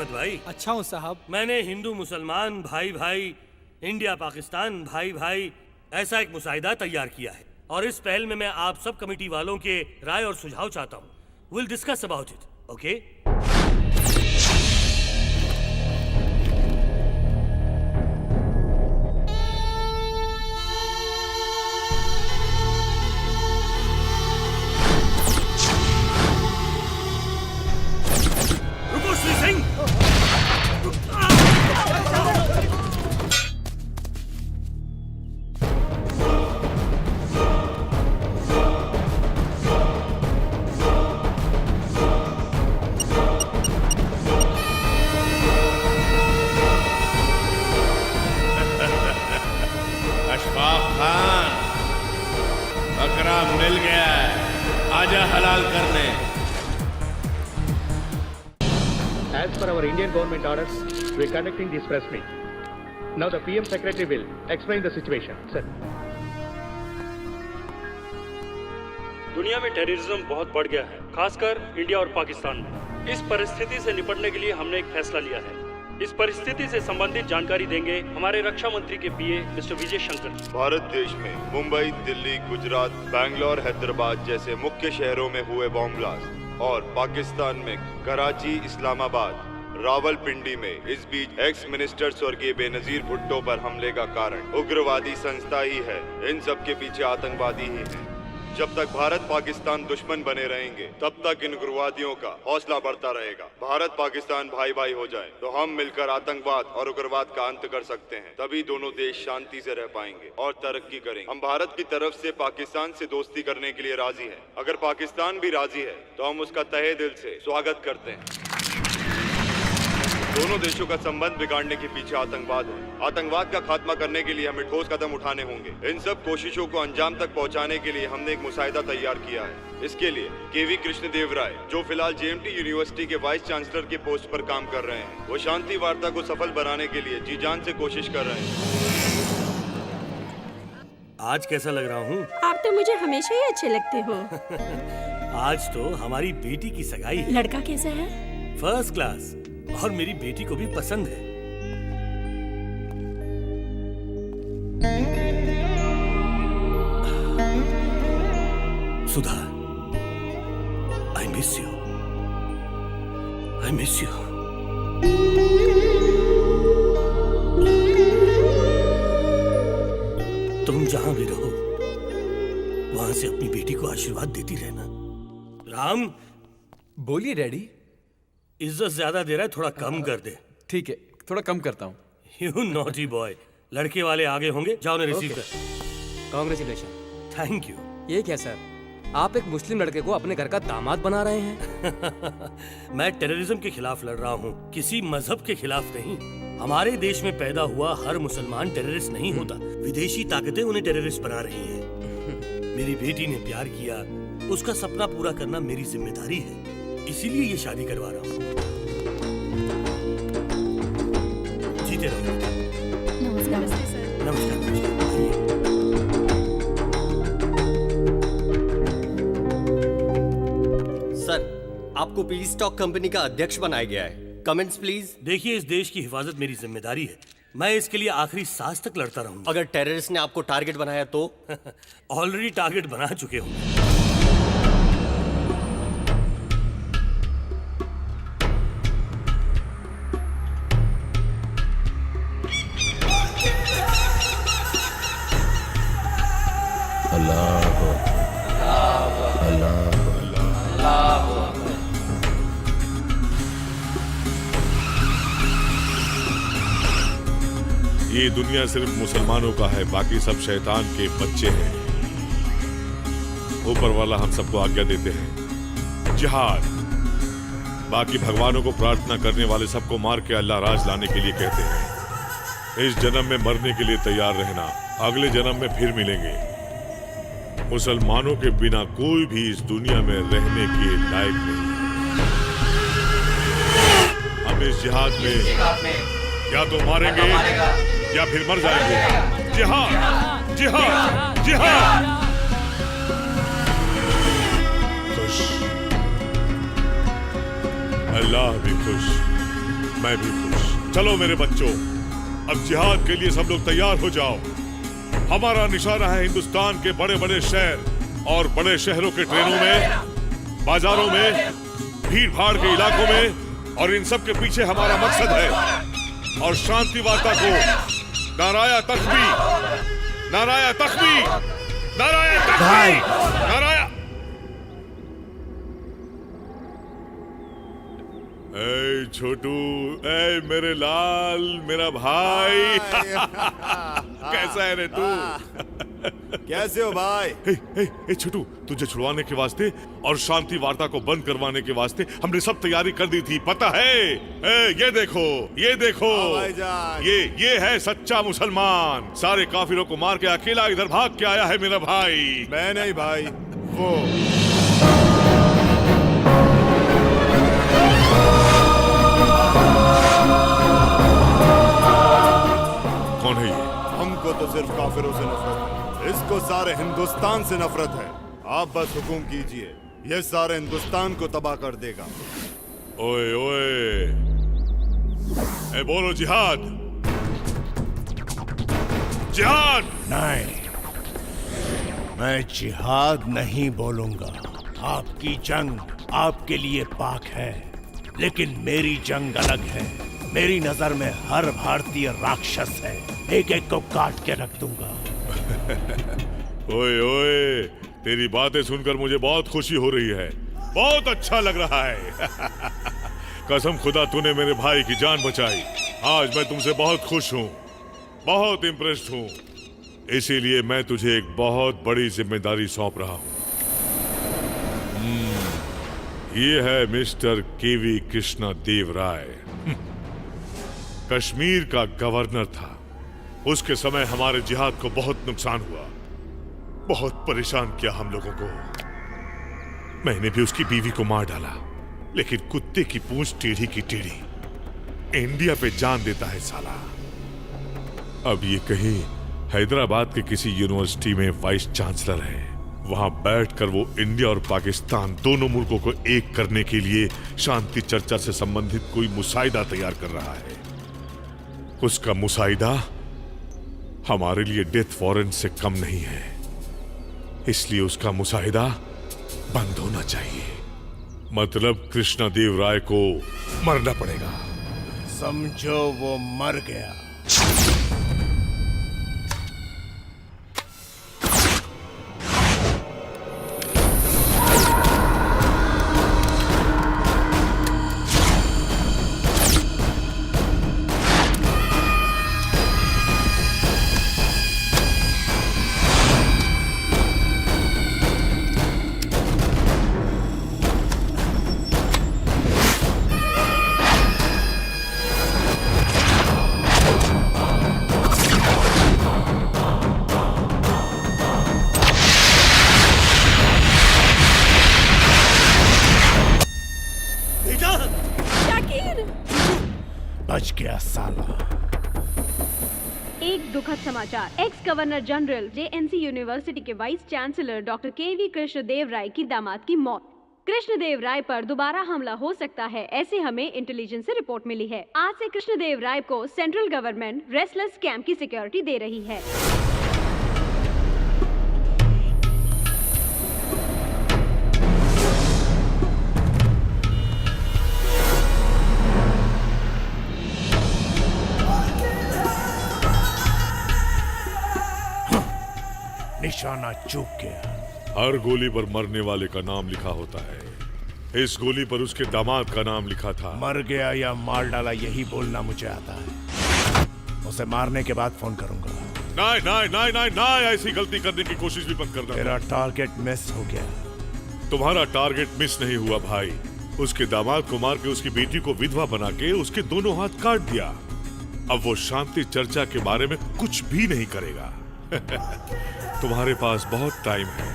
अहमद भाई। अच्छा हूँ साहब। मैंने हिंदू मुसलमान भाई भाई, इंडिया पाकिस्तान भाई भाई ऐसा एक मुसाहिदा तैयार किया है और इस पहल में मैं आप सब कमेटी वालों के राय और सुझाव चाहता हूँ। Will discuss about it, okay? रुको श्री सिंह। अशफाक खान, बकरा मिल गया है, आजा हलाल करने। As per our Indian government orders, we are conducting this press meet. Now the PM Secretary will explain the situation. Sir. दुनिया में टेररिज्म बहुत बढ़ गया है, खासकर इंडिया और पाकिस्तान में। इस परिस्थिति से निपटने के लिए हमने एक फैसला लिया है। इस परिस्थिति से संबंधित जानकारी देंगे हमारे रक्षा मंत्री के पीए मिस्टर विजय शंकर। भारत देश में मुंबई, दिल्ली, गुजरात, बैंगलोर, हैदराबाद जैसे मुख्य शहरों में हुए बॉम्ब ब्लास्ट और पाकिस्तान में कराची, इस्लामाबाद, रावलपिंडी में इस बीच एक्स मिनिस्टर स्वर्गीय बेनजीर भुट्टो पर हमले का कारण उग्रवादी संस्था ही है। इन सब के पीछे आतंकवादी ही है। जब तक भारत पाकिस्तान दुश्मन बने रहेंगे तब तक इन उग्रवादियों का हौसला बढ़ता रहेगा। भारत पाकिस्तान भाई भाई हो जाए तो हम मिलकर आतंकवाद और उग्रवाद का अंत कर सकते हैं। तभी दोनों देश शांति से रह पाएंगे और तरक्की करेंगे। हम भारत की तरफ से पाकिस्तान से दोस्ती करने के लिए राजी हैं। अगर पाकिस्तान भी राजी है तो हम उसका तहे दिल से स्वागत करते हैं। दोनों देशों का संबंध बिगाड़ने के पीछे आतंकवाद है। आतंकवाद का खात्मा करने के लिए हमें ठोस कदम उठाने होंगे। इन सब कोशिशों को अंजाम तक पहुंचाने के लिए हमने एक मुसाहिदा तैयार किया है। इसके लिए केवी कृष्णदेव राय, जो फिलहाल जेएमटी यूनिवर्सिटी के वाइस चांसलर के पोस्ट पर काम कर रहे हैं, वो शांति वार्ता को सफल बनाने के लिए जी जान से कोशिश कर रहे हैं। आज कैसा लग रहा हूँ? आप तो मुझे हमेशा ही अच्छे लगते हो। आज तो हमारी बेटी की सगाई है। लड़का कैसा है? फर्स्ट क्लास, और मेरी बेटी को भी पसंद है। Sudha, I miss you, I miss you. तुम जहां भी रहो वहां से अपनी बेटी को आशीर्वाद देती रहना। राम, बोलिए डैडी। इज्जत ज्यादा दे रहा है, थोड़ा कम कर दे। ठीक है, थोड़ा कम करता हूँ। You naughty boy. लड़के वाले आगे होंगे, जाओ उन्हें रिसीव कर। कांग्रेचुलेशन। Thank you. ये क्या सर, आप एक मुस्लिम लड़के को अपने घर का दामाद बना रहे हैं? मैं टेररिज्म के खिलाफ लड़ रहा हूँ, किसी मजहब के खिलाफ नहीं। हमारे देश में पैदा हुआ हर मुसलमान टेररिस्ट नहीं होता। विदेशी ताकतें उन्हें टेररिस्ट बना रही हैं। मेरी बेटी ने प्यार किया, उसका सपना पूरा करना मेरी जिम्मेदारी है, इसीलिए ये शादी करवा रहा हूँ। जीते रहो। नमस्कार सर। नमस्कार। सर, आपको पीस टॉक कंपनी का अध्यक्ष बनाया गया है। Comments please. देखिए, इस देश की हिफाजत मेरी जिम्मेदारी है। मैं इसके लिए आखिरी सांस तक लड़ता रहूंगा। अगर टेररिस्ट ने आपको टारगेट बनाया तो? ऑलरेडी टारगेट बना चुके होंगे। ये दुनिया सिर्फ मुसलमानों का है, बाकी सब शैतान के बच्चे हैं। ऊपर वाला हम सबको आज्ञा देते हैं जिहाद। बाकी भगवानों को प्रार्थना करने वाले सबको मार के अल्लाह राज लाने के लिए कहते हैं। इस जन्म में मरने के लिए तैयार रहना, अगले जन्म में फिर मिलेंगे। मुसलमानों के बिना कोई भी इस दुनिया में रहने के लायक नहीं। हम इस जिहाद में या तो मारेंगे या फिर मर जाएंगे। जिहाद, जिहाद, जिहाद। खुश, अल्लाह भी खुश। मैं भी खुश। चलो मेरे बच्चों, अब जिहाद के लिए सब लोग तैयार हो जाओ। हमारा निशाना है हिंदुस्तान के बड़े बड़े शहर और बड़े शहरों के ट्रेनों में, बाजारों में, भीड़ भाड़ के इलाकों में, और इन सब के पीछे हमारा मकसद है। और शांति वार्ता को नाराया तख्बी, नाराया तख्बी, नाराया तख्बी, नाराया। ए छोटू, ए मेरे लाल, मेरा भाई। कैसा है रे तू? कैसे हो भाई? ए छोटू, तुझे छुड़वाने के वास्ते और शांति वार्ता को बंद करवाने के वास्ते हमने सब तैयारी कर दी थी, पता है? ये देखो, ये देखो, ये है सच्चा मुसलमान। सारे काफिरों को मार के अकेला इधर भाग के आया है मेरा भाई। मैं नहीं भाई, वो। कौन है ये? हमको तो सिर्फ काफिरों से नफरत है, इसको सारे हिंदुस्तान से नफरत है। आप बस हुक्म कीजिए, ये सारे हिंदुस्तान को तबाह कर देगा। ओए ओए, ए बोलो जिहाद, जिहाद। नहीं, मैं जिहाद नहीं बोलूंगा। आपकी जंग आपके लिए पाक है, लेकिन मेरी जंग अलग है। मेरी नजर में हर भारतीय राक्षस है, एक एक को काट के रख दूंगा। ओए ओए, तेरी बातें सुनकर मुझे बहुत खुशी हो रही है, बहुत अच्छा लग रहा है। कसम खुदा तूने मेरे भाई की जान बचाई। आज मैं तुमसे बहुत खुश हूँ, बहुत इम्प्रेस्ड हूँ। इसीलिए मैं तुझे एक बहुत बड़ी जिम्मेदारी सौंप रहा हूँ। ये है मिस्टर केवी कृष्णा देव राय। कश्मीर का गवर्नर था। उसके समय हमारे जिहाद को बहुत नुकसान हुआ, बहुत परेशान किया हम लोगों को। मैंने भी उसकी बीवी को मार डाला, लेकिन कुत्ते की पूंछ टेढ़ी की टेढ़ी। इंडिया पे जान देता है साला। अब ये कहीं हैदराबाद के किसी यूनिवर्सिटी में वाइस चांसलर है। वहां बैठकर वो इंडिया और पाकिस्तान दोनों मुल्कों को एक करने के लिए शांति चर्चा से संबंधित कोई मुसाहिदा तैयार कर रहा है। उसका मुसाहिदा हमारे लिए डेथ वारंट से कम नहीं है, इसलिए उसका मुसाहिदा बंद होना चाहिए। मतलब कृष्णा देव राय को मरना पड़ेगा। समझो वो मर गया। बच गया साला। एक दुखद समाचार, x governor general JNC university के वाइस चांसलर डॉक्टर केवी कृष्णदेव राय की दामाद की मौत। कृष्णदेव राय पर दोबारा हमला हो सकता है, ऐसे हमें इंटेलिजेंस से रिपोर्ट मिली है। आज से कृष्णदेव राय को सेंट्रल गवर्नमेंट रेस्टलेस कैंप की सिक्योरिटी दे रही है। निशाना चूक गया। हर गोली पर मरने वाले का नाम लिखा होता है। इस गोली पर उसके दामाद का नाम लिखा था। मर गया या मार डाला यही बोलना मुझे आता है। उसे मारने के बाद फोन करूंगा। नहीं नहीं नहीं नहीं नहीं, ऐसी गलती करने की कोशिश भी मत करना। मेरा टारगेट मिस हो गया। तुम्हारा टारगेट मिस नहीं हुआ भाई। उसके दामाद को मार के उसकी बेटी को विधवा बना के उसके दोनों हाथ काट दिया। अब वो शांति चर्चा के बारे में कुछ भी नहीं करेगा। तुम्हारे पास बहुत टाइम है,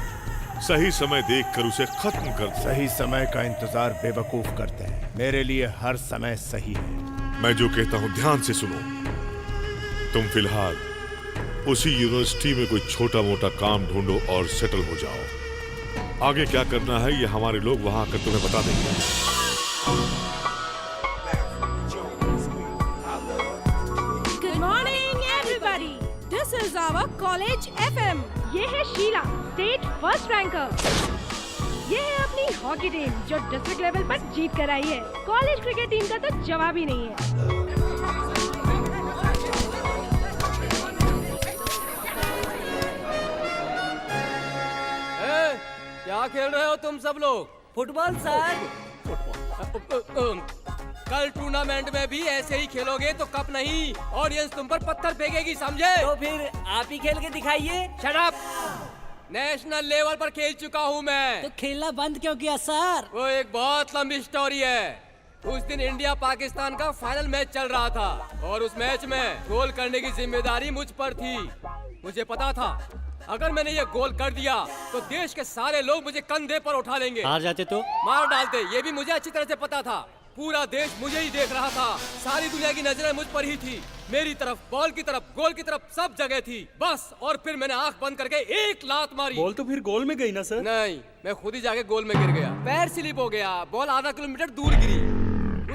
सही समय देखकर उसे खत्म कर दो। सही समय का इंतजार बेवकूफ करते हैं, मेरे लिए हर समय सही है। मैं जो कहता हूं ध्यान से सुनो। तुम फिलहाल उसी यूनिवर्सिटी में कोई छोटा मोटा काम ढूंढो और सेटल हो जाओ। आगे क्या करना है ये हमारे लोग वहां आकर तुम्हें बता देंगे। Sheela, state first ranker. ये है अपनी हॉकी टीम जो डिस्ट्रिक्ट लेवल पर जीत कर आई है। कॉलेज क्रिकेट टीम का तो जवाब ही नहीं है। क्या खेल रहे हो तुम सब लोग? Football sir. कल टूर्नामेंट में भी ऐसे ही खेलोगे तो कप नहीं, ऑडियंस तुम पर पत्थर फेंकेगी, समझे? तो फिर आप ही खेल के दिखाइए। Shut up! नेशनल लेवल पर खेल चुका हूँ मैं। तो खेलना बंद क्यों किया सर? वो एक बहुत लंबी स्टोरी है। उस दिन इंडिया पाकिस्तान का फाइनल मैच चल रहा था और उस मैच में गोल करने की जिम्मेदारी मुझ पर थी। मुझे पता था अगर मैंने ये गोल कर दिया तो देश के सारे लोग मुझे कंधे पर उठा लेंगे। हार जाते तो मार डालते, ये भी मुझे अच्छी तरह से पता था। पूरा देश मुझे ही देख रहा था, सारी दुनिया की नजरें मुझ पर ही थी। मेरी तरफ, बॉल की तरफ, गोल की तरफ, सब जगह थी। बस, और फिर मैंने आंख बंद करके एक लात मारी। बॉल तो फिर गोल में गई ना सर? नहीं, मैं खुद ही जाके गोल में गिर गया। पैर स्लिप हो गया, बॉल आधा किलोमीटर दूर गिरी।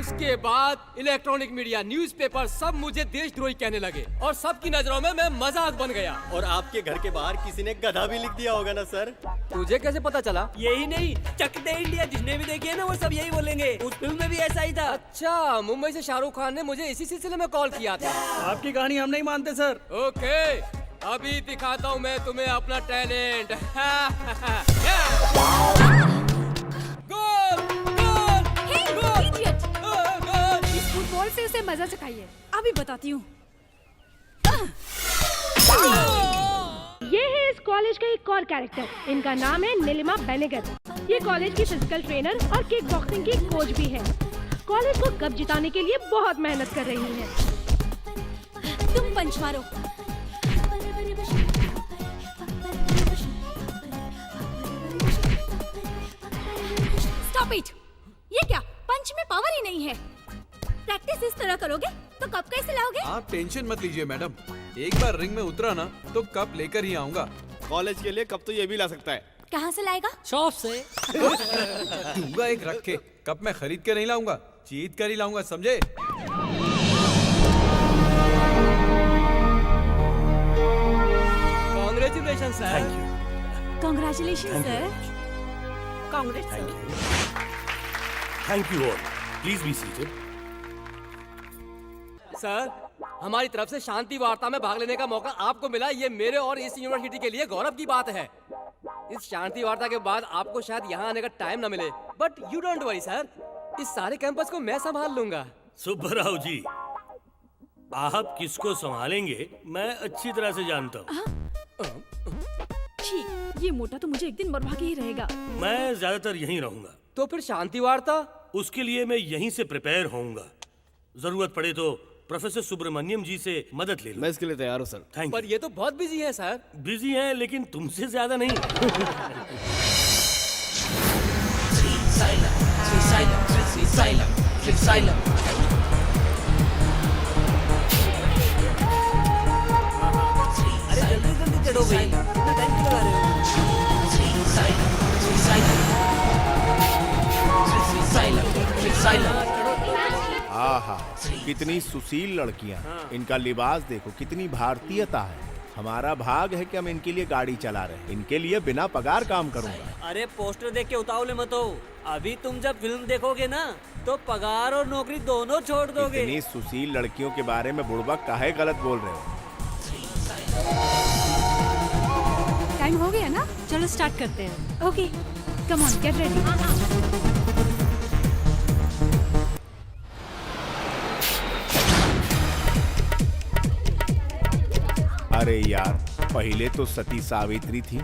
उसके बाद इलेक्ट्रॉनिक मीडिया, न्यूज़पेपर सब मुझे देशद्रोही कहने लगे और सबकी नजरों में मैं मजाक बन गया। और आपके घर के बाहर किसी ने गधा भी लिख दिया होगा ना सर? तुझे कैसे पता चला? यही नहीं, चक दे इंडिया जिसने भी देखी है ना वो सब यही बोलेंगे। उस फिल्म में भी ऐसा ही था। अच्छा, मुंबई से शाहरुख खान ने मुझे इसी सिलसिले में कॉल किया था। आपकी कहानी हम नहीं मानते सर। ओके, अभी दिखाता हूँ मैं तुम्हें अपना टैलेंट। गोल! गोल! गोल! इडियट! इस फुटबॉल से उसे मजा चखाइए। अभी बताती हूँ। ये है इस कॉलेज का एक और कैरेक्टर। इनका नाम है नीलिमा बेनेगर। ये कॉलेज की फिजिकल ट्रेनर और किक बॉक्सिंग की कोच भी है। कॉलेज को कप जिताने के लिए बहुत मेहनत कर रही है। तुम पंच मारो। Stop it! ये क्या, पंच में पावर ही नहीं है। प्रैक्टिस इस तरह करोगे तो कप कैसे लाओगे? आप टेंशन मत लीजिए मैडम, एक बार रिंग में उतरा ना तो कप लेकर ही आऊंगा। कॉलेज के लिए कप तो ये भी ला सकता है। कहाँ से लाएगा? शॉप से। दूंगा एक रख के, कप मैं खरीद के नहीं लाऊंगा, जीत कर ही लाऊंगा, समझे? Congratulation sir. Thank you. Congratulation sir. Congress sir. Thank you all. Please be seated. Sir, हमारी तरफ से शांति वार्ता में भाग लेने का मौका आपको मिला, ये मेरे और इस यूनिवर्सिटी के लिए गौरव की बात है। इस शांति वार्ता के बाद आपको शायद यहाँ आने का टाइम न मिले, but you don't worry sir, इस सारे कैंपस को मैं संभाल लूंगा। सुब्बाराव जी, आप किसको संभालेंगे मैं अच्छी तरह से जानता हूँ। छी, ये मोटा तो मुझे एक दिन मरवा के ही रहेगा। मैं ज्यादातर यहीं रहूंगा। तो फिर शांति वार्ता? उसके लिए मैं यहीं से प्रिपेयर होऊंगा। जरूरत पड़े तो प्रोफेसर सुब्रमण्यम जी से मदद ले लूं। मैं इसके लिए तैयार हूँ सर। थैंक पर ये तो बहुत बिजी है सर। बिजी हैं लेकिन तुमसे ज्यादा नहीं। अरे जल्दी जल्दी चढ़ो भाई, इतना टाइम क्यों लगा रहे हो? आहा, कितनी सुशील लड़कियां। इनका लिबास देखो, कितनी भारतीयता है। हमारा भाग है कि हम इनके लिए गाड़ी चला रहे हैं। इनके लिए बिना पगार काम करूंगा। अरे पोस्टर देख के उतावले मत हो, अभी तुम जब फिल्म देखोगे ना तो पगार और नौकरी दोनों छोड़ दोगे। इतनी सुशील लड़कियों के बारे में बुड़बक काहे गलत बोल रहे हो? टाइम हो गया ना, चलो स्टार्ट करते हैं। Okay, come on, get ready. अरे यार, पहले तो सती सावित्री थी,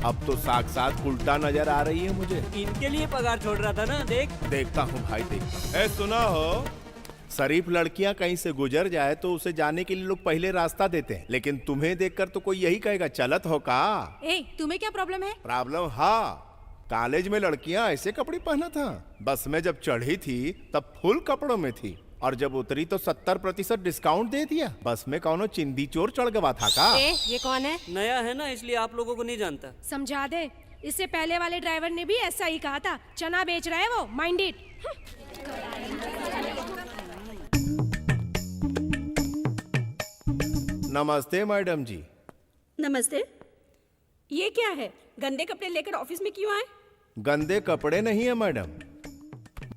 अब तो साक्षात उल्टा नजर आ रही है मुझे। इनके लिए पगार छोड़ रहा था ना, देखता हूँ भाई, देखता हूँ। ए सुना हो, शरीफ लड़कियां कहीं से गुजर जाए तो उसे जाने के लिए लोग पहले रास्ता देते हैं, लेकिन तुम्हें देखकर तो कोई यही कहेगा चलत हो का। ए, तुम्हें क्या प्रॉब्लम है? प्रॉब्लम? हाँ, कॉलेज में लड़कियां ऐसे कपड़े पहना था। बस में जब चढ़ी थी तब फुल कपड़ों में थी, और जब उतरी तो 70% डिस्काउंट दे दिया। बस में कौनो चिंदी चोर चढ़ गवा था का? ये कौन है? नया है ना, इसलिए आप लोगों को नहीं जानता। समझा दे, इससे पहले वाले ड्राइवर ने भी ऐसा ही कहा था। चना बेच रहा है वो, माइंड इट। नमस्ते मैडम जी। नमस्ते। ये क्या है? गंदे कपड़े लेकर ऑफिस में क्यों आए? गंदे कपड़े नहीं है मैडम,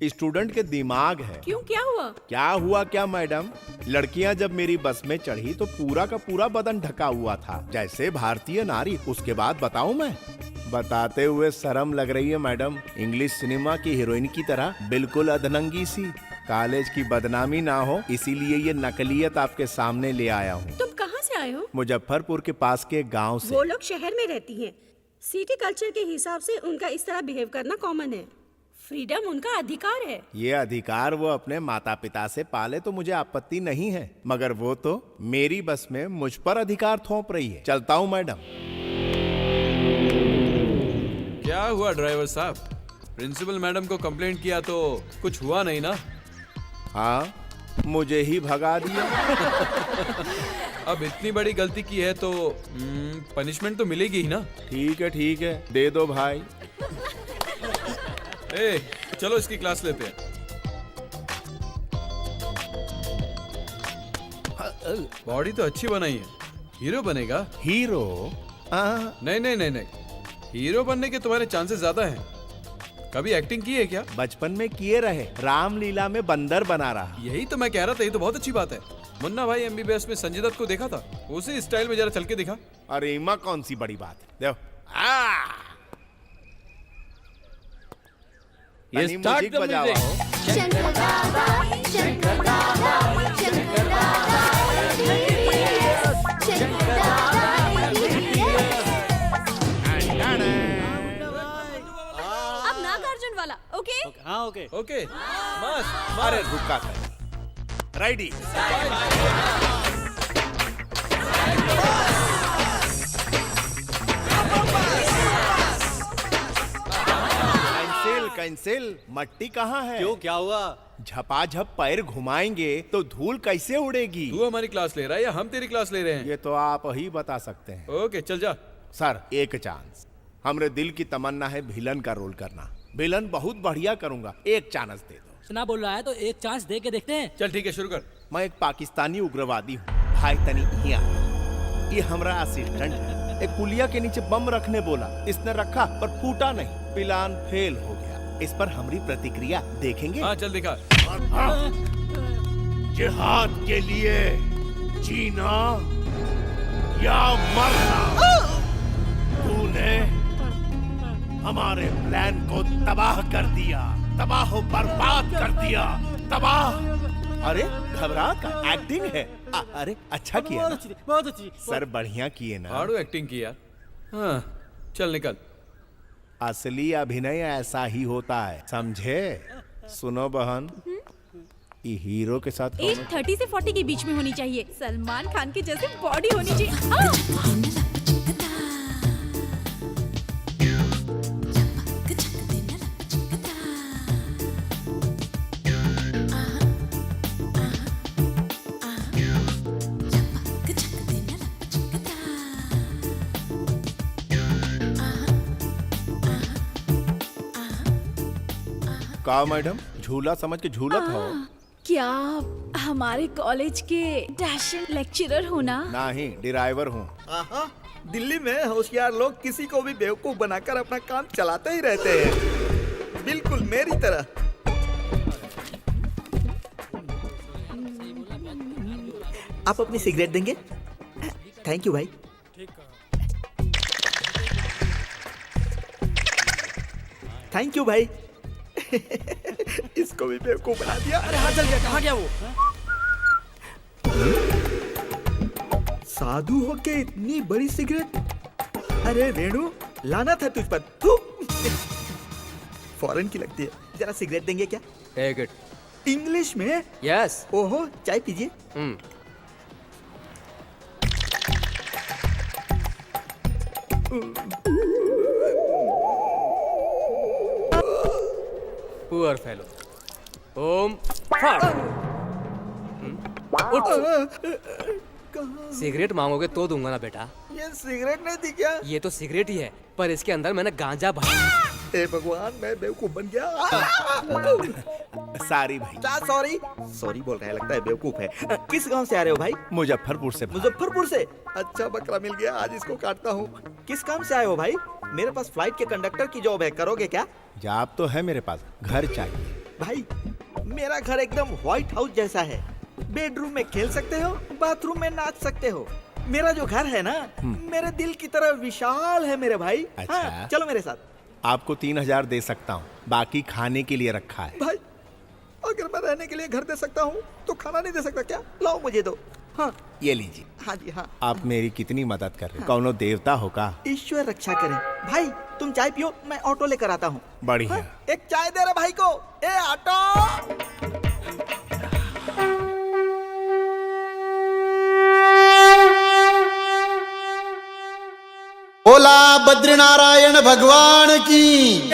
स्टूडेंट के दिमाग है। क्यों, क्या हुआ? क्या हुआ क्या मैडम? लड़कियां जब मेरी बस में चढ़ी तो पूरा का पूरा बदन ढका हुआ था, जैसे भारतीय नारी। उसके बाद बताऊं मैं? बताते हुए शर्म लग रही है मैडम। इंग्लिश सिनेमा की हीरोइन की तरह बिल्कुल अधनंगी सी। कॉलेज की बदनामी ना हो इसीलिए ये नकलियत आपके सामने ले आया हूँ। तुम कहाँ से आए हो? मुजफ्फरपुर के पास के गांव से। वो लोग शहर में रहती हैं। सिटी कल्चर के हिसाब से उनका इस तरह बिहेव करना कॉमन है। फ्रीडम उनका अधिकार है। ये अधिकार वो अपने माता पिता से पाले तो मुझे आपत्ति नहीं है, मगर वो तो मेरी बस में मुझ पर अधिकार थोप रही है। चलता हूँ मैडम। क्या हुआ ड्राइवर साहब? प्रिंसिपल मैडम को कंप्लेंट किया तो कुछ हुआ नहीं ना? हाँ, मुझे ही भगा दिया। अब इतनी बड़ी गलती की है तो पनिशमेंट तो मिलेगी ही ना? ठीक है, दे दो भाई। ए, चलो इसकी क्लास लेते हैं। बॉडी तो अच्छी बनाई है, हीरो बनेगा। हीरो? नहीं, हीरो बनने के तुम्हारे चांसेस ज्यादा हैं। कभी एक्टिंग की है क्या? बचपन में किए रहे, रामलीला में बंदर बना रहा। यही तो मैं कह रहा था, ये तो बहुत अच्छी बात है। मुन्ना भाई MBBS में संजय दत्त को देखा था, उसी स्टाइल में जरा चल के दिखा। अरे माँ, कौन सी बड़ी बात है? देखो ये स्टार्ट बजाओ। अब नागार्जुन वाला, ओके? हाँ ओके। ओके, मस्त। अरे रुका कर। रेडी। कैंसिल। मट्टी कहाँ है? क्यों, क्या हुआ? झपाझप पैर घुमाएंगे तो धूल कैसे उड़ेगी? तू हमारी क्लास ले रहा है या हम तेरी क्लास ले रहे हैं? ये तो आप ही बता सकते हैं। ओके, चल जा। सर, एक चांस। हमरे दिल की तमन्ना है विलन का रोल करना। विलन बहुत बढ़िया करूंगा, एक चांस दे दो। इतना बोल रहा है तो एक चांस दे के देखते हैं। चल ठीक है, शुरू कर। मैं एक पाकिस्तानी उग्रवादी हूँ, भाई तनी यहाँ। ये हमारा असिस्टेंट है। एक पुलिया के नीचे बम रखने बोला, इसने रखा पर फूटा नहीं, प्लान फेल हो गया। इस पर हमारी प्रतिक्रिया देखेंगे? हाँ चल दिखा। जिहाद के लिए जीना या मरना। तूने हमारे प्लान को तबाह कर दिया, तबाह बर्बाद कर दिया, तबाह। अरे घबरा का एक्टिंग है। अरे अच्छा किया ना? बहुत अच्छी। सर बढ़िया किए ना? हार्ड एक्टिंग किया। हाँ चल निकल। असली अभिनय ऐसा ही होता है, समझे? सुनो बहन, ये हीरो के साथ एज 30 से 40 के बीच में होनी चाहिए। सलमान खान की जैसे बॉडी होनी चाहिए। का मैडम, झूला समझ के झूला था? क्या आप हमारे कॉलेज के डैशिंग लेक्चरर हो ना? नहीं, ड्राइवर हूँ। दिल्ली में होशियार लोग किसी को भी बेवकूफ बनाकर अपना काम चलाते ही रहते हैं, बिल्कुल मेरी तरह। आप अपनी सिगरेट देंगे? थैंक यू भाई। थैंक यू भाई। इसको भी बेवकूफ बना दिया। अरे हाथ जल गया, कहाँ गया वो? साधु होके इतनी बड़ी सिगरेट। अरे वेणु, लाना था तुझ पर। थू। फॉरेन की लगती है। जरा सिगरेट देंगे क्या? Take it. इंग्लिश में? यस। ओहो, चाय पीजिए। Poor fellow. ओम फाड़। सिगरेट मांगोगे तो दूंगा ना बेटा। ये सिगरेट नहीं थी क्या? ये तो सिगरेट ही है, पर इसके अंदर मैंने गांजा भरा। ए भगवान, मैं बेवकूफ बन गया। सारी भाई। सॉरी बोल रहा है, लगता है बेवकूफ है। किस गांव से आ रहे हो भाई? मुजफ्फरपुर से। मुजफ्फरपुर से? अच्छा बकरा मिल गया, आज इसको काटता हूँ। किस काम से आए हो भाई? मेरे पास फ्लाइट के कंडक्टर की जॉब है, करोगे क्या? जॉब तो है मेरे पास, घर चाहिए। भाई मेरा घर एकदम व्हाइट हाउस जैसा है। बेडरूम में खेल सकते हो, बाथरूम में नाच सकते हो। मेरा जो घर है ना, मेरे दिल की तरह विशाल है मेरे भाई। अच्छा। हाँ, चलो मेरे साथ। आपको 3,000 दे सकता हूँ, बाकी खाने के लिए रखा है। भाई अगर मैं रहने के लिए घर दे सकता हूँ तो खाना नहीं दे सकता क्या? लाओ मुझे दो। हाँ ये लीजिए। हाँ जी हाँ। आप मेरी कितनी मदद कर रहे हैं। कौनो देवता होगा। ईश्वर रक्षा करे। भाई तुम चाय पियो, मैं ऑटो लेकर आता हूँ। बढ़िया। हाँ, एक चाय दे रहे भाई को। ए ऑटो। बोला बद्रीनारायण भगवान की।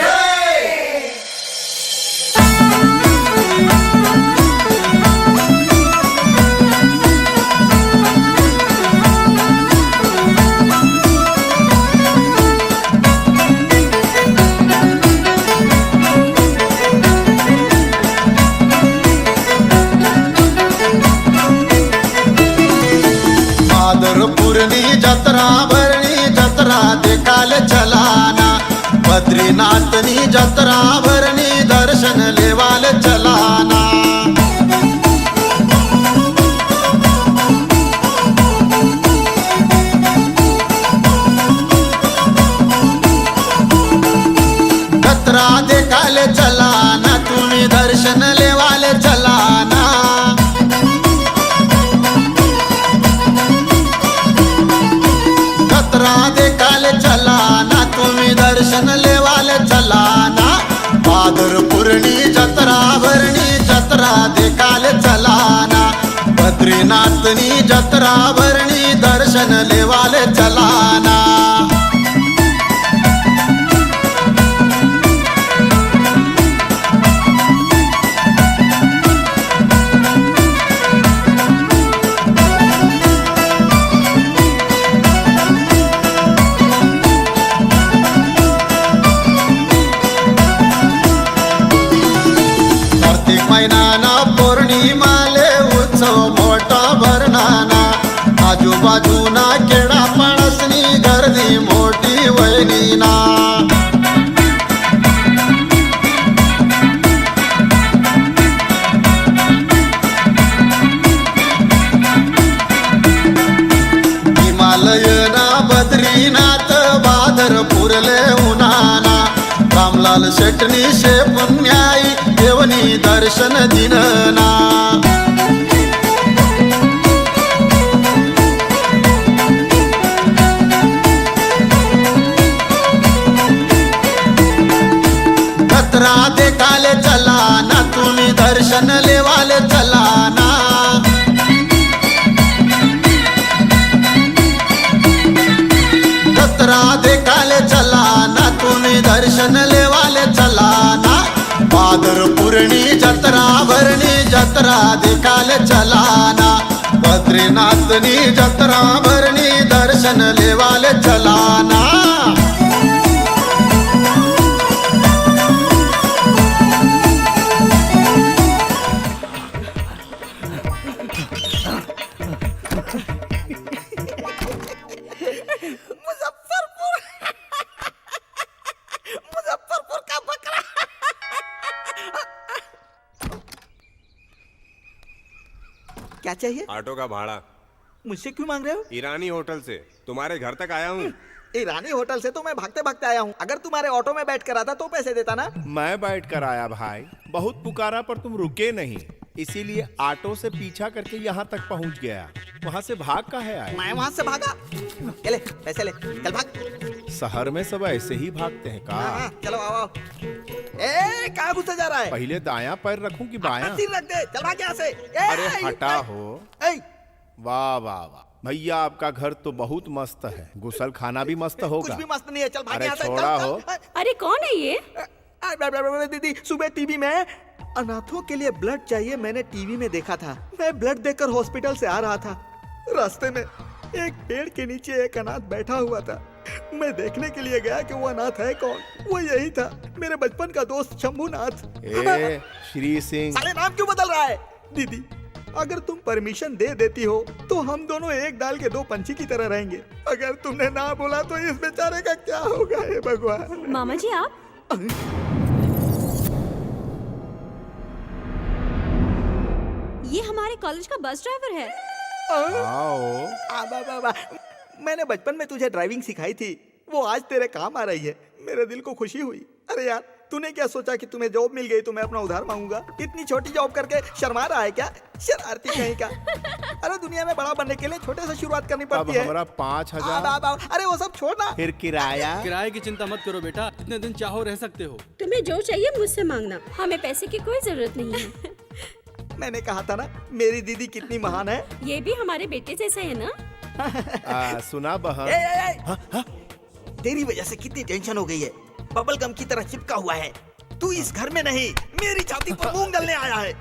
माधरपुरनी जत्रा भरणी जत्रा देखाल चलाना, बद्रीनाथनी जत्रा भरणी दर्शन लेवाल चलाना। जत्रा देखाल चलाना, तुम्ही दर्शन लेवाल चलाना। जत्रा देखाल चलाना, तुम्ही दर्शन लेवाल चलाना। माधरपुरनी जत्रा भरणी जत्रा देखाल चलाना, बद्रीनाथनी जत्रा भरणी दर्शन लेवाल चलाना। महिनाना पौर्णिमाले उत्सव मोठा भरणाना, आजूबाजूना केडा पणसनी गर्दी मोठी वैनीना। हिमालयना बद्रीनाथ बादरपुरले उन्हाना, रामलाल शेटनी शे पुण्याई देवनी दर्शन दिनना। जत्रा देखाले चलाना, तुम्ही दर्शन लेवाले चलाना। जत्रा देखाले चलाना, तुम्ही दर्शन लेवाले चलाना। माधरपुरनी जत्रा भरणी जत्रा देखाल चलाना, बद्रीनाथनी जत्रा भरणी दर्शन लेवाल चलाना। मुजफ्फरपुर का बकरा। क्या चाहिए? ऑटो का भाड़ा। मुझसे क्यों मांग रहे हो? ईरानी होटल से तुम्हारे घर तक आया हूँ। ईरानी होटल से तो मैं भागते भागते आया हूँ। अगर तुम्हारे ऑटो में बैठ कर आता तो पैसे देता ना। मैं बैठ कर आया भाई, बहुत पुकारा पर तुम रुके नहीं, इसीलिए ऑटो से पीछा करके यहाँ तक पहुँच गया। वहाँ से भाग का है आया। मैं वहाँ से भागा? ले पैसे ले, चल भाग। शहर में सब ऐसे ही भागते हैं का? हाँ, चलो आओ। ए कहाँ घुसा जा रहा है? पहले दायां पैर रखूं कि बायां? सिर रख दे, चल भाग यहाँ से। अरे हटा हो। वाह वाह वाह भैया, आपका घर तो बहुत मस्त है, गुसल खाना भी मस्त होगा। कुछ भी मस्त नहीं है, चल भाग यहाँ से। छोड़ा हो। अरे कौन है ये? दीदी सुबह टीवी में अनाथों के लिए ब्लड चाहिए, मैंने टीवी में देखा था। मैं ब्लड देकर हॉस्पिटल से आ रहा था, रास्ते में एक पेड़ के नीचे एक अनाथ बैठा हुआ था। मैं देखने के लिए गया कि वो अनाथ है कौन। वो यही था, मेरे बचपन का दोस्त शंभूनाथ। ए, श्री सिंह। साले नाम क्यों बदल रहा है? दीदी, अगर तुम परमिशन दे देती हो तो हम दोनों एक डाल के दो पंछी की तरह रहेंगे। अगर तुमने ना बोला तो इस बेचारे का क्या होगा? हे भगवान। मामा जी आप ये हमारे कॉलेज का बस ड्राइवर है। मैंने बचपन में तुझे ड्राइविंग सिखाई थी, वो आज तेरे काम आ रही है। मेरे दिल को खुशी हुई। अरे यार, तूने क्या सोचा कि तुम्हें जॉब मिल गई तो मैं अपना उधार मांगूंगा? इतनी छोटी जॉब करके शर्मा रहा है क्या? शरारती कहीं का। अरे दुनिया में बड़ा बनने के लिए छोटे से शुरुआत करनी पड़ती है। हमारा 5,000। अरे वो सब छोड़ना। फिर किराया? किराए की चिंता मत करो बेटा, जितने दिन चाहो रह सकते हो। तुम्हें जो चाहिए मुझसे मांगना, हमें पैसे की कोई जरूरत नहीं है। मैंने कहा था ना, मेरी दीदी कितनी महान है। ये भी हमारे बेटे जैसा है ना? सुना बहन, तेरी वजह से कितनी टेंशन हो गई है। बबल गम की तरह चिपका हुआ है। तू इस घर में नहीं, मेरी छाती पर मूंग डलने आया है।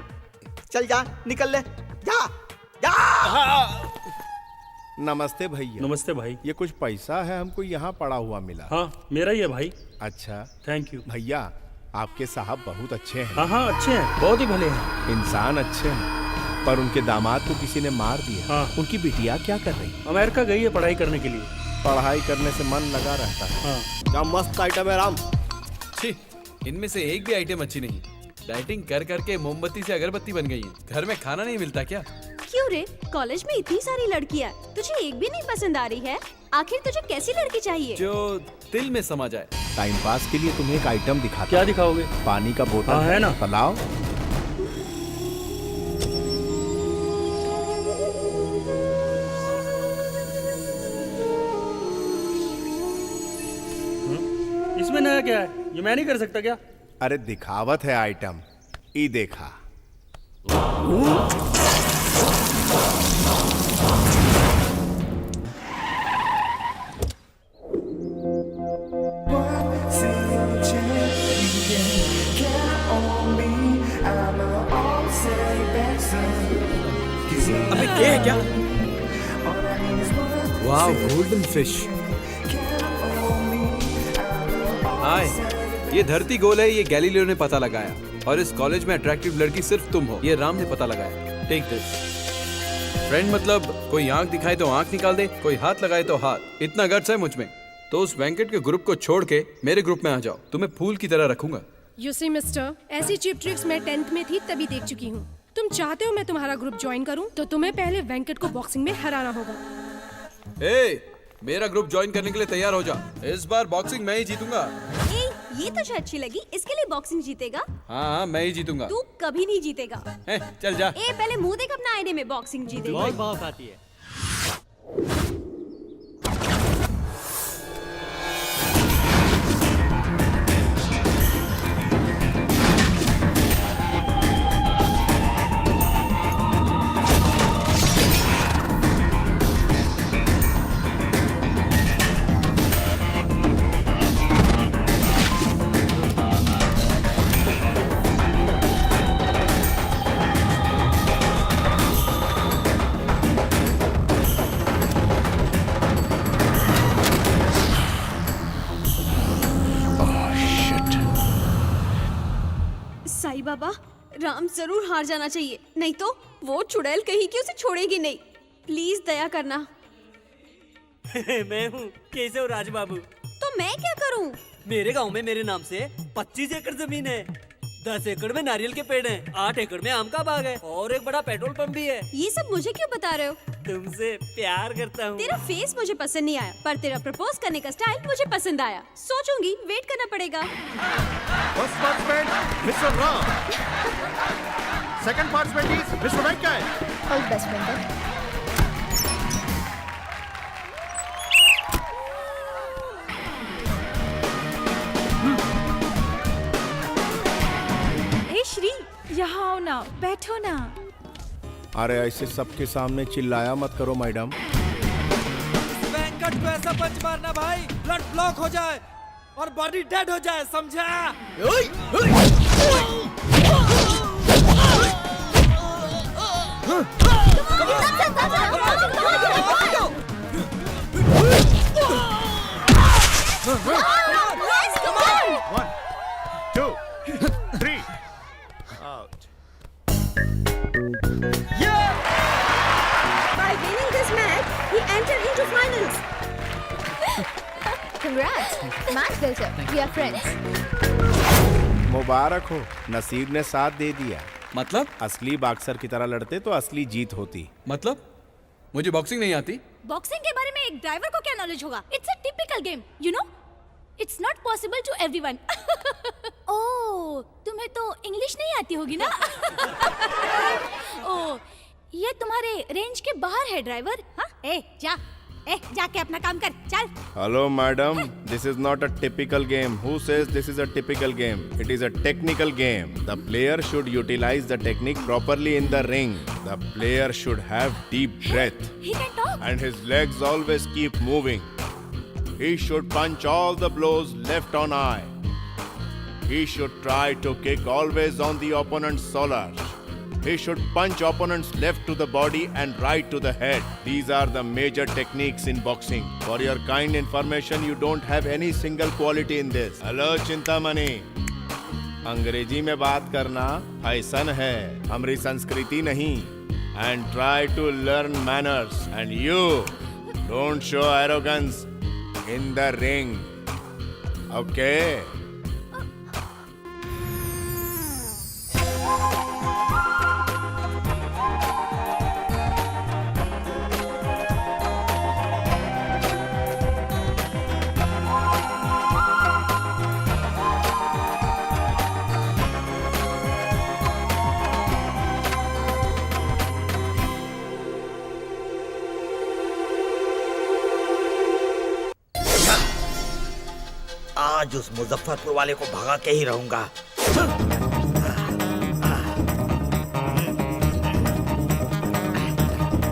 चल जा, निकल ले, जा जा। नमस्ते भैया। नमस्ते भाई। ये कुछ पैसा है, हमको यहाँ पड़ा हुआ मिला। हाँ, मेरा ही है भाई। अच्छा, थैंक यू भैया। आपके साहब बहुत अच्छे हैं। हाँ हाँ, अच्छे हैं, बहुत ही भले हैं। इंसान अच्छे हैं, पर उनके दामाद को किसी ने मार दिया। हाँ। उनकी बिटिया क्या कर रही? अमेरिका गई है पढ़ाई करने के लिए। पढ़ाई करने से मन लगा रहता है। हाँ। क्या मस्त आइटम है राम। छी, इनमें से एक भी आइटम अच्छी नहीं। डाइटिंग कर करके मोमबत्ती से अगरबत्ती बन गई है। घर में खाना नहीं मिलता क्या? क्यों रे, कॉलेज में इतनी सारी लड़कियां, तुझे एक भी नहीं पसंद आ रही है? आखिर तुझे कैसी लड़की चाहिए? जो दिल में समा जाए। टाइम पास के लिए तुम्हें एक आइटम दिखाता। क्या दिखाओगे? पानी का बोतल। हाँ, है ना। तलाव। इसमें नया क्या है? ये मैं नहीं कर सकता क्या? अरे दिखावत है आइटम। ई देखा। अबे ये है क्या? वाह, गोल्डन फिश। हाय, ये धरती गोल है, ये गैलीलियो ने पता लगाया। और इस कॉलेज में अट्रैक्टिव लड़की सिर्फ तुम हो, ये राम ने पता लगाया। Take this. फ्रेंड मतलब कोई आंख दिखाए तो आंख निकाल दे, कोई हाथ लगाए तो हाथ। इतना गट्स है मुझ में तो उस वेंकट के ग्रुप को छोड़ के मेरे ग्रुप में आ जाओ, तुम्हें फूल की तरह रखूंगा। यू सी मिस्टर, ऐसी चीप ट्रिक्स मैं 10th में थी तभी देख चुकी हूँ। तुम चाहते हो मैं तुम्हारा ग्रुप ज्वाइन करूँ तो तुम्हें पहले वेंकट को बॉक्सिंग में हराना होगा। मेरा ग्रुप ज्वाइन करने के लिए तैयार हो जा। इस बार बॉक्सिंग मैं ही जीतूंगा। ये तुझे अच्छी लगी, इसके लिए बॉक्सिंग जीतेगा? हाँ, मैं ही जीतूंगा। तू कभी नहीं जीतेगा। चल जा। पहले मुंह देख अपना आईने में, बॉक्सिंग जीतेगा। बहुत भाव खाती है। साईं बाबा, राम जरूर हार जाना चाहिए, नहीं तो वो चुड़ैल कहीं की उसे छोड़ेगी नहीं। प्लीज दया करना। मैं हूँ, कैसे हो राज बाबू? तो मैं क्या करूँ? मेरे गांव में मेरे नाम से 25 एकड़ जमीन है। 10 एकड़ में नारियल के पेड़ हैं, 8 एकड़ में आम का बाग है और एक बड़ा पेट्रोल पंप भी है। ये सब मुझे क्यों बता रहे हो? तुमसे प्यार करता हूँ। तेरा फेस मुझे पसंद नहीं आया, पर तेरा प्रपोज करने का स्टाइल मुझे पसंद आया। सोचूंगी, वेट करना पड़ेगा। First participant mister Ram, second participant is mister Venkat. All best Venkat. Shri, यहाँ आओ ना, बैठो ना। अरे ऐसे सबके सामने चिल्लाया मत करो मैडम। वेंकट को ऐसा पंच मारना भाई, ब्लड ब्लॉक हो जाए और बॉडी डेड हो जाए, समझा? Let's go on! 1, 2, 3. Out. By winning this match, he entered into finals. Congrats. Match builder. We are friends. मुबारक हो, नसीब ने साथ दे दिया। मतलब? असली बॉक्सर की तरह लड़ते तो असली जीत होती। मतलब? मुझे बॉक्सिंग नहीं आती। बॉक्सिंग के बारे में एक ड्राइवर को क्या नॉलेज होगा? It's a typical game, you know? It's not possible to everyone. Oh, तुम्हें तो इंग्लिश नहीं आती होगी ना? ओह, ये तुम्हारे रेंज के बाहर है ड्राइवर। हाँ? जाके अपना काम कर, चल। Hello, madam. This is not a typical game. Who says this is a typical game? It is a technical game. The player should utilize the technique properly in the ring. The player should have deep breath. He can talk. And his legs always keep moving. He should punch all the blows left on eye. He should try to kick always on the opponent's shoulders. He should punch opponents left to the body and right to the head. These are the major techniques in boxing. For your kind information, you don't have any single quality in this. Hello, Chintamani. अंग्रेजी में बात करना fashion है, हमारी संस्कृति नहीं. And try to learn manners. And you, don't show arrogance in the ring. Okay? आज उस मुजफ्फरपुर वाले को भगा के ही रहूंगा।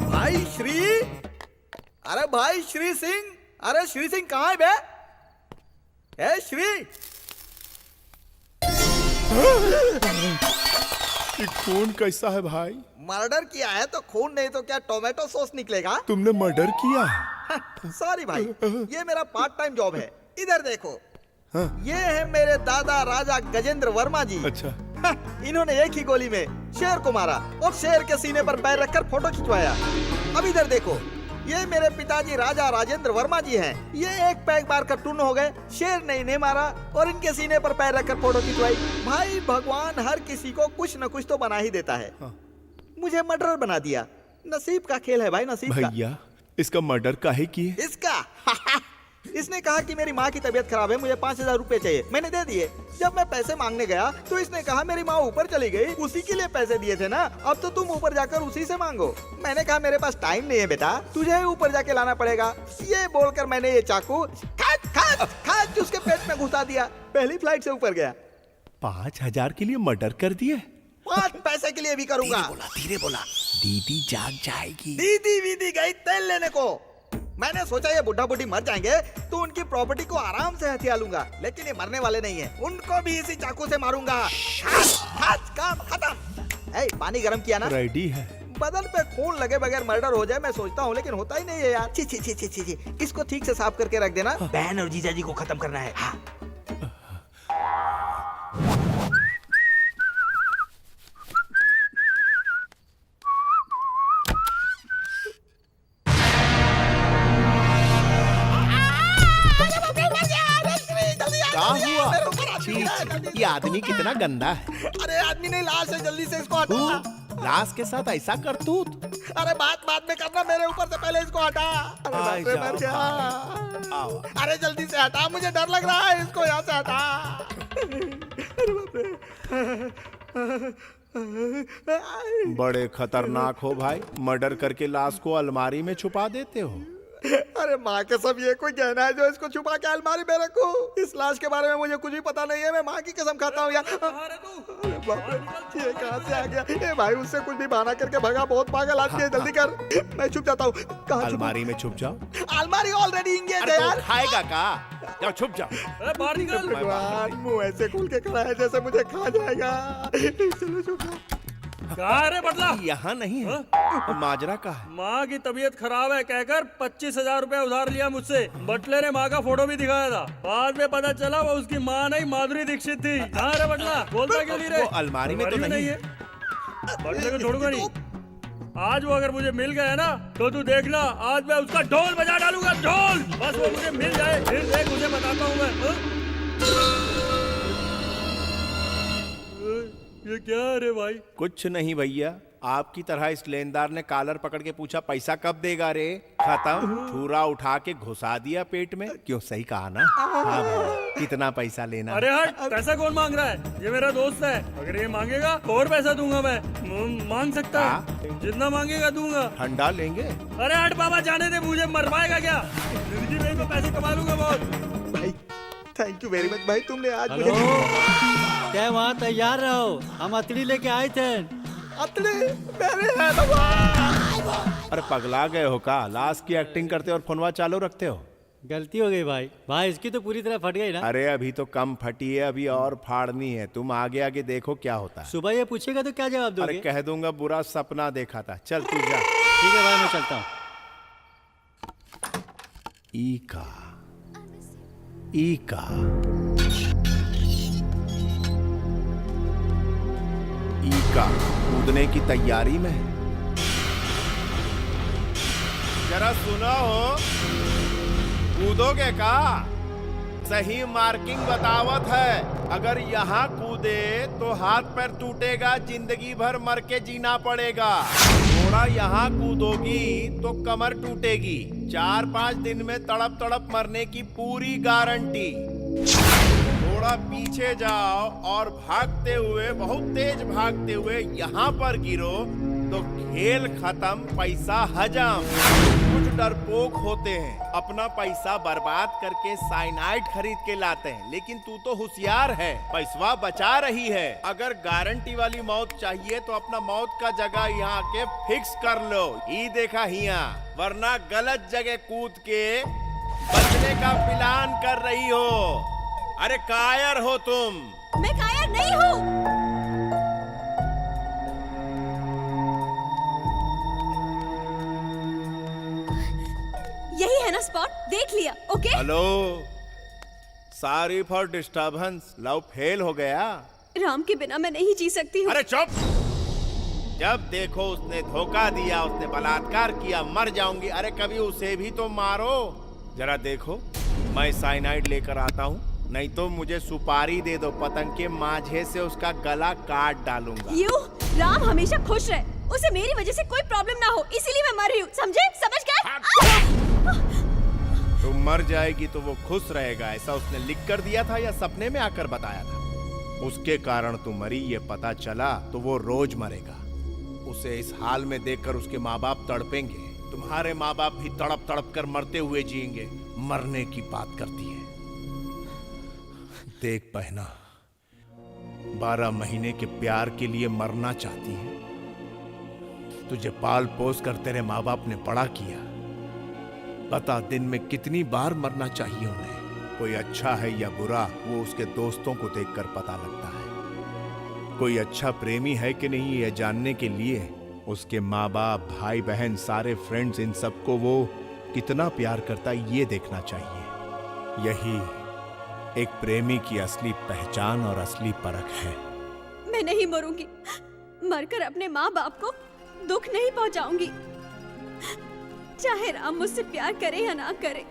भाई श्री, अरे भाई श्री सिंह, अरे श्री सिंह कहाँ है बे? ए श्री, खून कैसा है भाई? मर्डर किया है तो खून नहीं तो क्या टोमेटो सॉस निकलेगा? तुमने मर्डर किया? सॉरी भाई, ये मेरा पार्ट टाइम जॉब है। इधर देखो, हाँ। ये है मेरे दादा राजा गजेंद्र वर्मा जी। अच्छा। इन्होंने एक ही गोली में शेर को मारा और शेर के सीने पर पैर रखकर फोटो खिंचवाया। अब इधर देखो, ये मेरे पिताजी राजा राजेंद्र वर्मा जी हैं। ये एक पैक मार कर टून हो गए, शेर ने इन्हें मारा और इनके सीने पर पैर रखकर फोटो खिंचवाई। भाई भगवान हर किसी को कुछ न कुछ तो बना ही देता है। हाँ। मुझे मर्डर बना दिया। नसीब का खेल है भाई, नसीब का। भैया, इसका मर्डर काहे किए? इसका इसने कहा कि मेरी माँ की तबीयत खराब है, मुझे 5000 रुपए चाहिए। मैंने दे दिए। जब मैं पैसे मांगने गया तो इसने कहा मेरी माँ ऊपर चली गई, उसी के लिए पैसे दिए थे ना, अब तो तुम ऊपर जाकर उसी से मांगो। मैंने कहा मेरे पास टाइम नहीं है बेटा, तुझे ऊपर जाके लाना पड़ेगा। ये बोलकर मैंने ये चाकू खाट उसके पेट में घुसा दिया। पहली फ्लाइट से ऊपर गया। 5000 के लिए मर्डर कर दिए? 5 पैसे के लिए भी करूंगा। धीरे बोला, दीदी जाग जाएगी। दीदी वीदी गई तेल लेने को। मैंने सोचा ये बुढ़ा बुढ़ी मर जाएंगे तो उनकी प्रॉपर्टी को आराम से हथिया लूंगा, लेकिन ये मरने वाले नहीं है, उनको भी इसी चाकू से मारूंगा। काम खत्म। ए, पानी गरम किया ना? रेडी है। बदन पे खून लगे बगैर मर्डर हो जाए मैं सोचता हूँ, लेकिन होता ही नहीं है यार। छी छी छी छी छी, इसको ठीक से साफ करके रख देना। बहन और जीजाजी को खत्म करना है। हाँ। ये आदमी कितना गंदा है। अरे आदमी नहीं, लाश है, जल्दी से इसको हटा। लाश के साथ ऐसा करतूत? अरे बात में करना, मेरे ऊपर से पहले इसको हटा। अरे बाप रे, मर गया। अरे जल्दी से हटा, मुझे डर लग रहा है, इसको यहाँ से हटा। अरे बाप रे। बड़े खतरनाक हो भाई, मर्डर करके लाश को अलमारी में छुपा देते हो। अरे माँ के सब ये कोई कहना है जो इसको छुपा के अलमारी में रखूं? इस लाश के बारे में मुझे कुछ भी पता नहीं है, मैं माँ की कसम खाता हूँ यार। अरे बाप रे, ये कहाँ से आ गया? ए भाई, उससे कुछ भी बहाना करके भगा, बहुत पागल आदमी है, जल्दी कर। मैं छुप जाता हूँ। कहाँ? अलमारी में छुप जाओ। अलमारी ऑलरेडी इंगेज है यार। खाएगा का? जाओ छुप जाओ। अरे बाहर निकल। भगवान, मुंह ऐसे खोल के खड़ा है जैसे मुझे खा जाएगा। चलो छुप जाओ। कहाँ रे बटला? यहाँ नहीं है। माजरा का है। माँ की तबीयत खराब है कहकर 25,000 रुपया उधार लिया मुझसे। बटले ने माँ का फोटो भी दिखाया था। बाद में पता चला वो उसकी माँ नहीं माधुरी दीक्षित थी। कहाँ रे बटला? बोलता क्यों नहीं रे? वो अलमारी में तो नहीं है। बटले को छोड़ूंगा नहीं। आज वो अगर मुझे मिल गया ना तो तू देखना, आज मैं उसका ढोल बजा डालूंगा, ढोल। बस वो मुझे मिल जाए, फिर देख मुझे बताता हूँ मैं। ये क्या है रे भाई? कुछ नहीं भैया, आपकी तरह इस लेनदार ने कॉलर पकड़ के पूछा पैसा कब देगा रे? खत्म, छुरा उठा के घुसा दिया पेट में। क्यों, सही कहा ना? हाँ भैया, कितना पैसा लेना? अरे हट, पैसा कौन मांग रहा है? ये मेरा दोस्त है, अगर ये मांगेगा तो और पैसा दूंगा मैं। मांग सकता है, जितना मांगेगा दूंगा। ठंडा लेंगे? अरे हट बाबा, जाने दे, मुझे मरवाएगा क्या? जिंदगी में तो पैसे कमा लूंगा बहुत। भाई थैंक यू वेरी मच भाई, तुमने आज मुझे क्या वहाँ तैयार रहो, हम अतड़ी लेके आए थे। अतड़ी मेरे है। अरे पगला गए हो का? लाश की एक्टिंग करते और फोनवा चालू रखते हो? गलती हो गई भाई। भाई इसकी तो पूरी तरह फट गई ना। अरे अभी तो कम फटी है, अभी और फाड़नी है। तुम आगे आगे देखो क्या होता है। सुबह ये पूछेगा तो क्या जवाब दोगे? अरे कह दूंगा बुरा सपना देखा था। चल तू जा। ठीक है भाई, मैं चलता हूँ। ईका कूदने की तैयारी में। जरा सुना हो, कूदोगे का? सही मार्किंग बतावत है। अगर यहाँ कूदे तो हाथ पैर टूटेगा, जिंदगी भर मर के जीना पड़ेगा। थोड़ा यहाँ कूदोगी तो कमर टूटेगी। 4-5 दिन में तड़प तड़प मरने की पूरी गारंटी। थोड़ा पीछे जाओ और भागते हुए, बहुत तेज भागते हुए यहाँ पर गिरो तो खेल खत्म, पैसा हजम। कुछ डरपोक होते हैं, अपना पैसा बर्बाद करके साइनाइड खरीद के लाते हैं, लेकिन तू तो होशियार है, पैसा बचा रही है। अगर गारंटी वाली मौत चाहिए तो अपना मौत का जगह यहाँ के फिक्स कर लो। ये देखा हिया, वरना गलत जगह कूद के बचने का प्लान कर रही हो। अरे कायर हो तुम। मैं कायर नहीं हूँ। यही है ना स्पॉट, देख लिया। Okay hello, sorry for disturbance. Love fail हो गया? राम के बिना मैं नहीं जी सकती हूँ। अरे चुप। जब देखो उसने धोखा दिया, उसने बलात्कार किया, मर जाऊंगी। अरे कभी उसे भी तो मारो। जरा देखो, मैं साइनाइड लेकर आता हूँ, नहीं तो मुझे सुपारी दे दो, पतंग के माझे से उसका गला काट डालूंगा। यू, राम हमेशा खुश रहे, उसे मेरी वजह से कोई प्रॉब्लम ना हो, इसीलिए मैं मर रही हूँ, समझे? समझ गए? तुम मर जाएगी तो वो खुश रहेगा, ऐसा उसने लिख कर दिया था या सपने में आकर बताया था? उसके कारण तुम मरी ये पता चला तो वो रोज मरेगा। उसे इस हाल में देखकर उसके माँ बाप तड़पेंगे। तुम्हारे माँ बाप भी तड़प तड़प कर मरते हुए जिएंगे। मरने की बात करती है। देख बहना, 12 महीने के प्यार के लिए मरना चाहती है। तुझे पाल पोस कर तेरे माँ बाप ने बड़ा किया। बता, दिन में कितनी बार मरना चाहिए उन्हें? कोई अच्छा है या बुरा, वो उसके दोस्तों को देखकर पता लगता है। कोई अच्छा प्रेमी है कि नहीं, यह जानने के लिए उसके माँ बाप, भाई बहन, सारे फ्रेंड्स, इन सबको वो कितना प्यार करता है ये देखना चाहिए। यही एक प्रेमी की असली पहचान और असली परख है। मैं नहीं मरूंगी, मरकर अपने माँ बाप को दुख नहीं पहुंचाऊंगी, चाहे राम मुझसे प्यार करे या ना करे।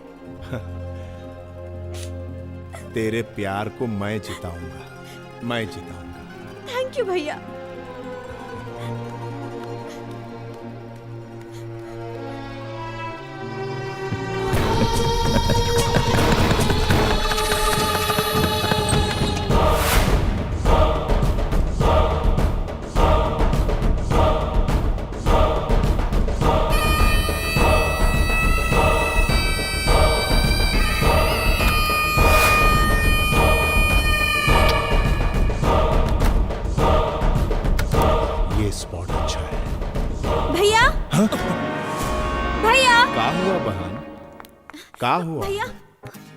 तेरे प्यार को मैं जिताऊंगा, मैं जिताऊंगा। थैंक यू भैया। स्पॉट अच्छा है। भैया, भैया, क्या हुआ बहन? क्या हुआ? भैया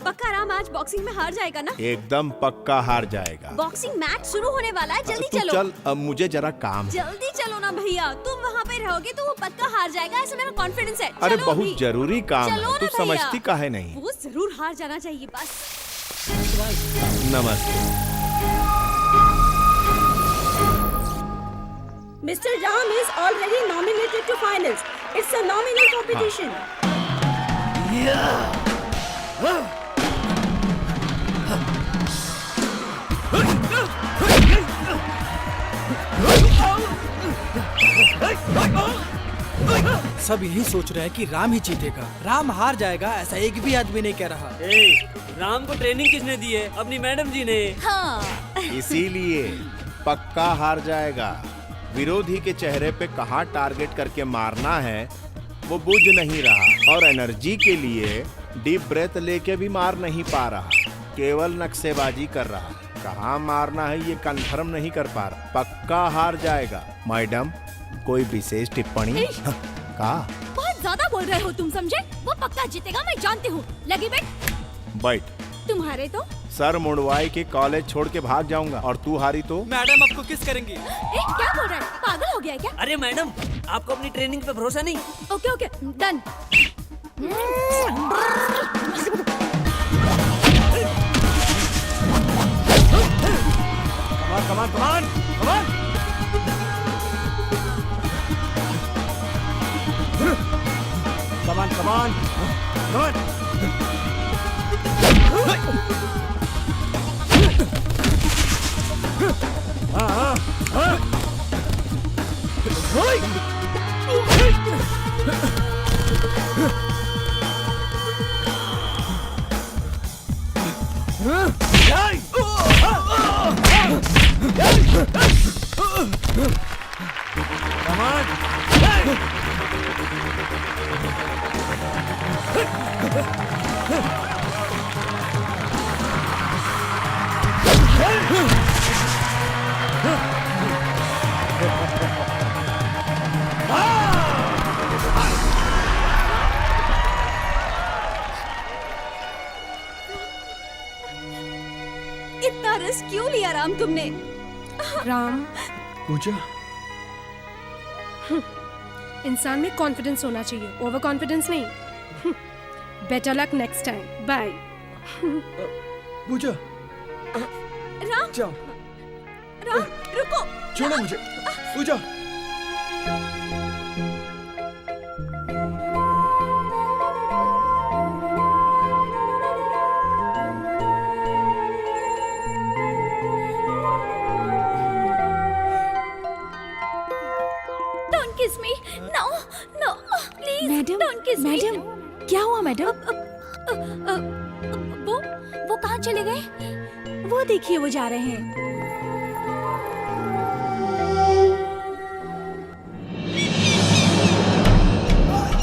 पक्का राम आ आज बॉक्सिंग में हार जाएगा ना? एकदम पक्का हार जाएगा। बॉक्सिंग मैच शुरू होने वाला है, जल्दी तू चलो। चल, अब मुझे जरा काम है। जल्दी चलो ना भैया, तुम वहाँ पे रहोगे तो वो पक्का हार जाएगा, ऐसा मेरा कॉन्फिडेंस है। अरे चलो बहुत अभी। जरूरी काम चलो है, ना तू भैया। समझती काहे नहीं? वो जरूर हार जाना चाहिए बस। नमस्ते। Mr. Ram is already nominated to finals. It's a nominal competition. सब यही सोच रहे हैं कि राम ही जीतेगा। राम हार जाएगा ऐसा एक भी आदमी नहीं कह रहा। राम को ट्रेनिंग किसने दी है? अपनी मैडम जी ने। हाँ। इसीलिए पक्का हार जाएगा। विरोधी के चेहरे पे कहाँ टारगेट करके मारना है वो बुझ नहीं रहा, और एनर्जी के लिए डीप ब्रेथ लेके भी मार नहीं पा रहा, केवल नक्शेबाजी कर रहा। कहाँ मारना है ये कंफर्म नहीं कर पा रहा। पक्का हार जाएगा। मैडम कोई विशेष टिप्पणी? का बहुत ज्यादा बोल रहे हो तुम, समझे? वो पक्का जीतेगा, मैं जानती हूँ। लगी बैठ। बैठ। तुम्हारे तो सर मुड़वाई के कॉलेज छोड़ के भाग जाऊंगा, और तू हारी तो? मैडम आपको किस करेंगी? क्या बोल रहा है? पागल हो गया है क्या? अरे मैडम, आपको अपनी ट्रेनिंग पे भरोसा नहीं? Okay okay done. Come on come on come on come on come on come on. इतना रिस्क क्यों लिया राम तुमने? राम, पूजा, इंसान में कॉन्फिडेंस होना चाहिए, ओवर कॉन्फिडेंस नहीं। Better luck next time. Bye. Puja, Ram, जाओ। राम रुको। छोड़ो मुझे। Puja. Don't kiss me. No, no, please. Madam, Don't kiss me. Madam, क्या हुआ मैडम? वो कहाँ चले गए? वो देखिए वो जा रहे हैं।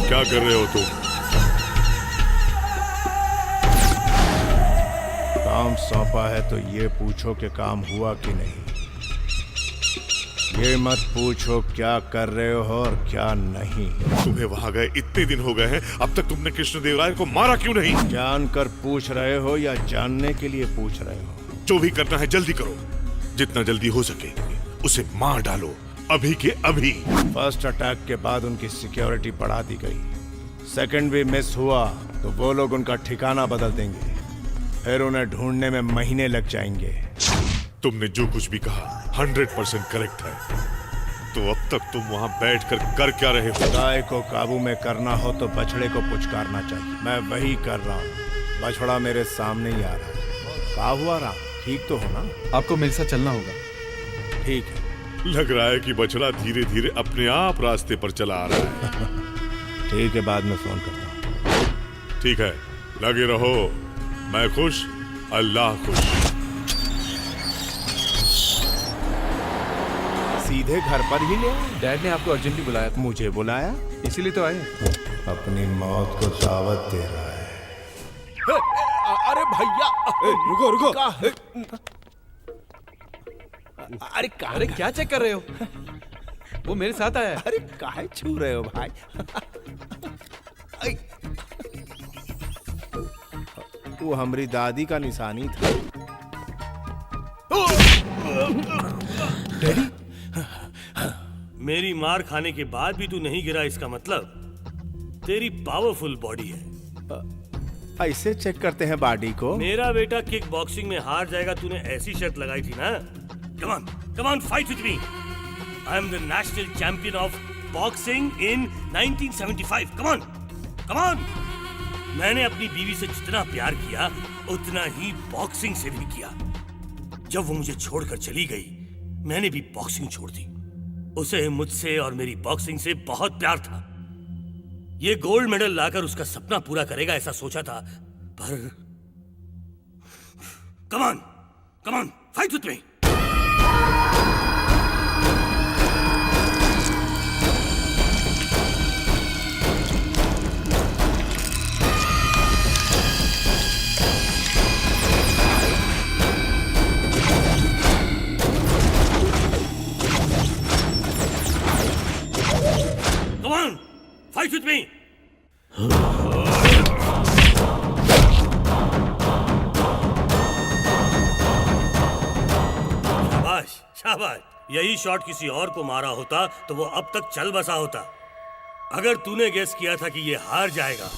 क्या कर रहे हो तुम? काम सौंपा है तो ये पूछो कि काम हुआ कि नहीं। ये मत पूछो क्या कर रहे हो और क्या नहीं। तुम्हें वहां गए इतने दिन हो गए हैं, अब तक तुमने कृष्णदेवराय को मारा क्यों नहीं? जानकर पूछ रहे हो या जानने के लिए पूछ रहे हो? जो भी करना है जल्दी करो, जितना जल्दी हो सके उसे मार डालो, अभी के अभी। फर्स्ट अटैक के बाद उनकी सिक्योरिटी बढ़ा दी गई, सेकंड भी मिस हुआ तो वो लोग उनका ठिकाना बदल देंगे, फिर उन्हें ढूंढने में महीने लग जाएंगे। तुमने जो कुछ भी कहा 100% करेक्ट है। तो अब तक तुम वहां बैठकर कर क्या रहे हो? गाय को काबू में करना हो तो बछड़े को पुचकारना चाहिए, मैं वही कर रहा हूँ। बछड़ा मेरे सामने ही आ रहा है। क्या हुआ राम, ठीक तो हो ना? आपको मेरे साथ चलना होगा। ठीक है। लग रहा है कि बछड़ा धीरे धीरे अपने आप रास्ते पर चला आ रहा है। ठीक है, बाद में फोन करता हूँ। ठीक है, लगे रहो। मैं खुश, अल्लाह खुश। सीधे घर पर ही ले आए? डैड ने आपको अर्जेंटली बुलाया था। मुझे बुलाया? इसीलिए तो आए। अपनी मौत को दावत दे रहा है। अरे भैया, रुको रुको। अरे क्या चेक कर रहे हो? वो मेरे साथ आया है। अरे काहे छू रहे हो भाई? वो हमारी दादी का निशानी था। डैडी, मेरी मार खाने के बाद भी तू नहीं गिरा, इसका मतलब तेरी पावरफुल बॉडी है। ऐसे चेक करते हैं बॉडी को? मेरा बेटा किक बॉक्सिंग में हार जाएगा, तूने ऐसी शर्त लगाई थी ना। Come on fight with me. I am the national champion of boxing in 1975। Come on. मैंने अपनी बीवी से जितना प्यार किया उतना ही बॉक्सिंग से भी किया। जब वो मुझे छोड़कर चली गई, मैंने भी बॉक्सिंग छोड़ दी। उसे मुझसे और मेरी बॉक्सिंग से बहुत प्यार था। ये गोल्ड मेडल लाकर उसका सपना पूरा करेगा ऐसा सोचा था, पर come on fight with me. Fight with me! शाबाश। यही शॉट किसी और को मारा होता तो वो अब तक चल बसा होता। अगर तूने गेस किया था कि ये हार जाएगा,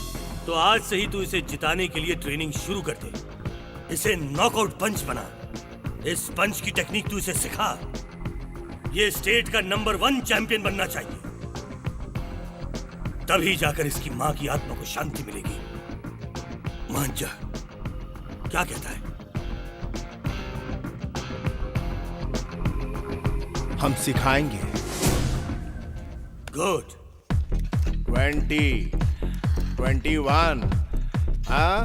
तो आज से ही तू इसे जिताने के लिए ट्रेनिंग शुरू कर दे। इसे नॉकआउट पंच बना। इस पंच की टेक्निक तू इसे सिखा। ये स्टेट का नंबर 1 चैंपियन बनना चाहिए। तभी जाकर इसकी मां की आत्मा को शांति मिलेगी। मान जा, क्या कहता है? हम सिखाएंगे। गुड। 20, 21। हाँ,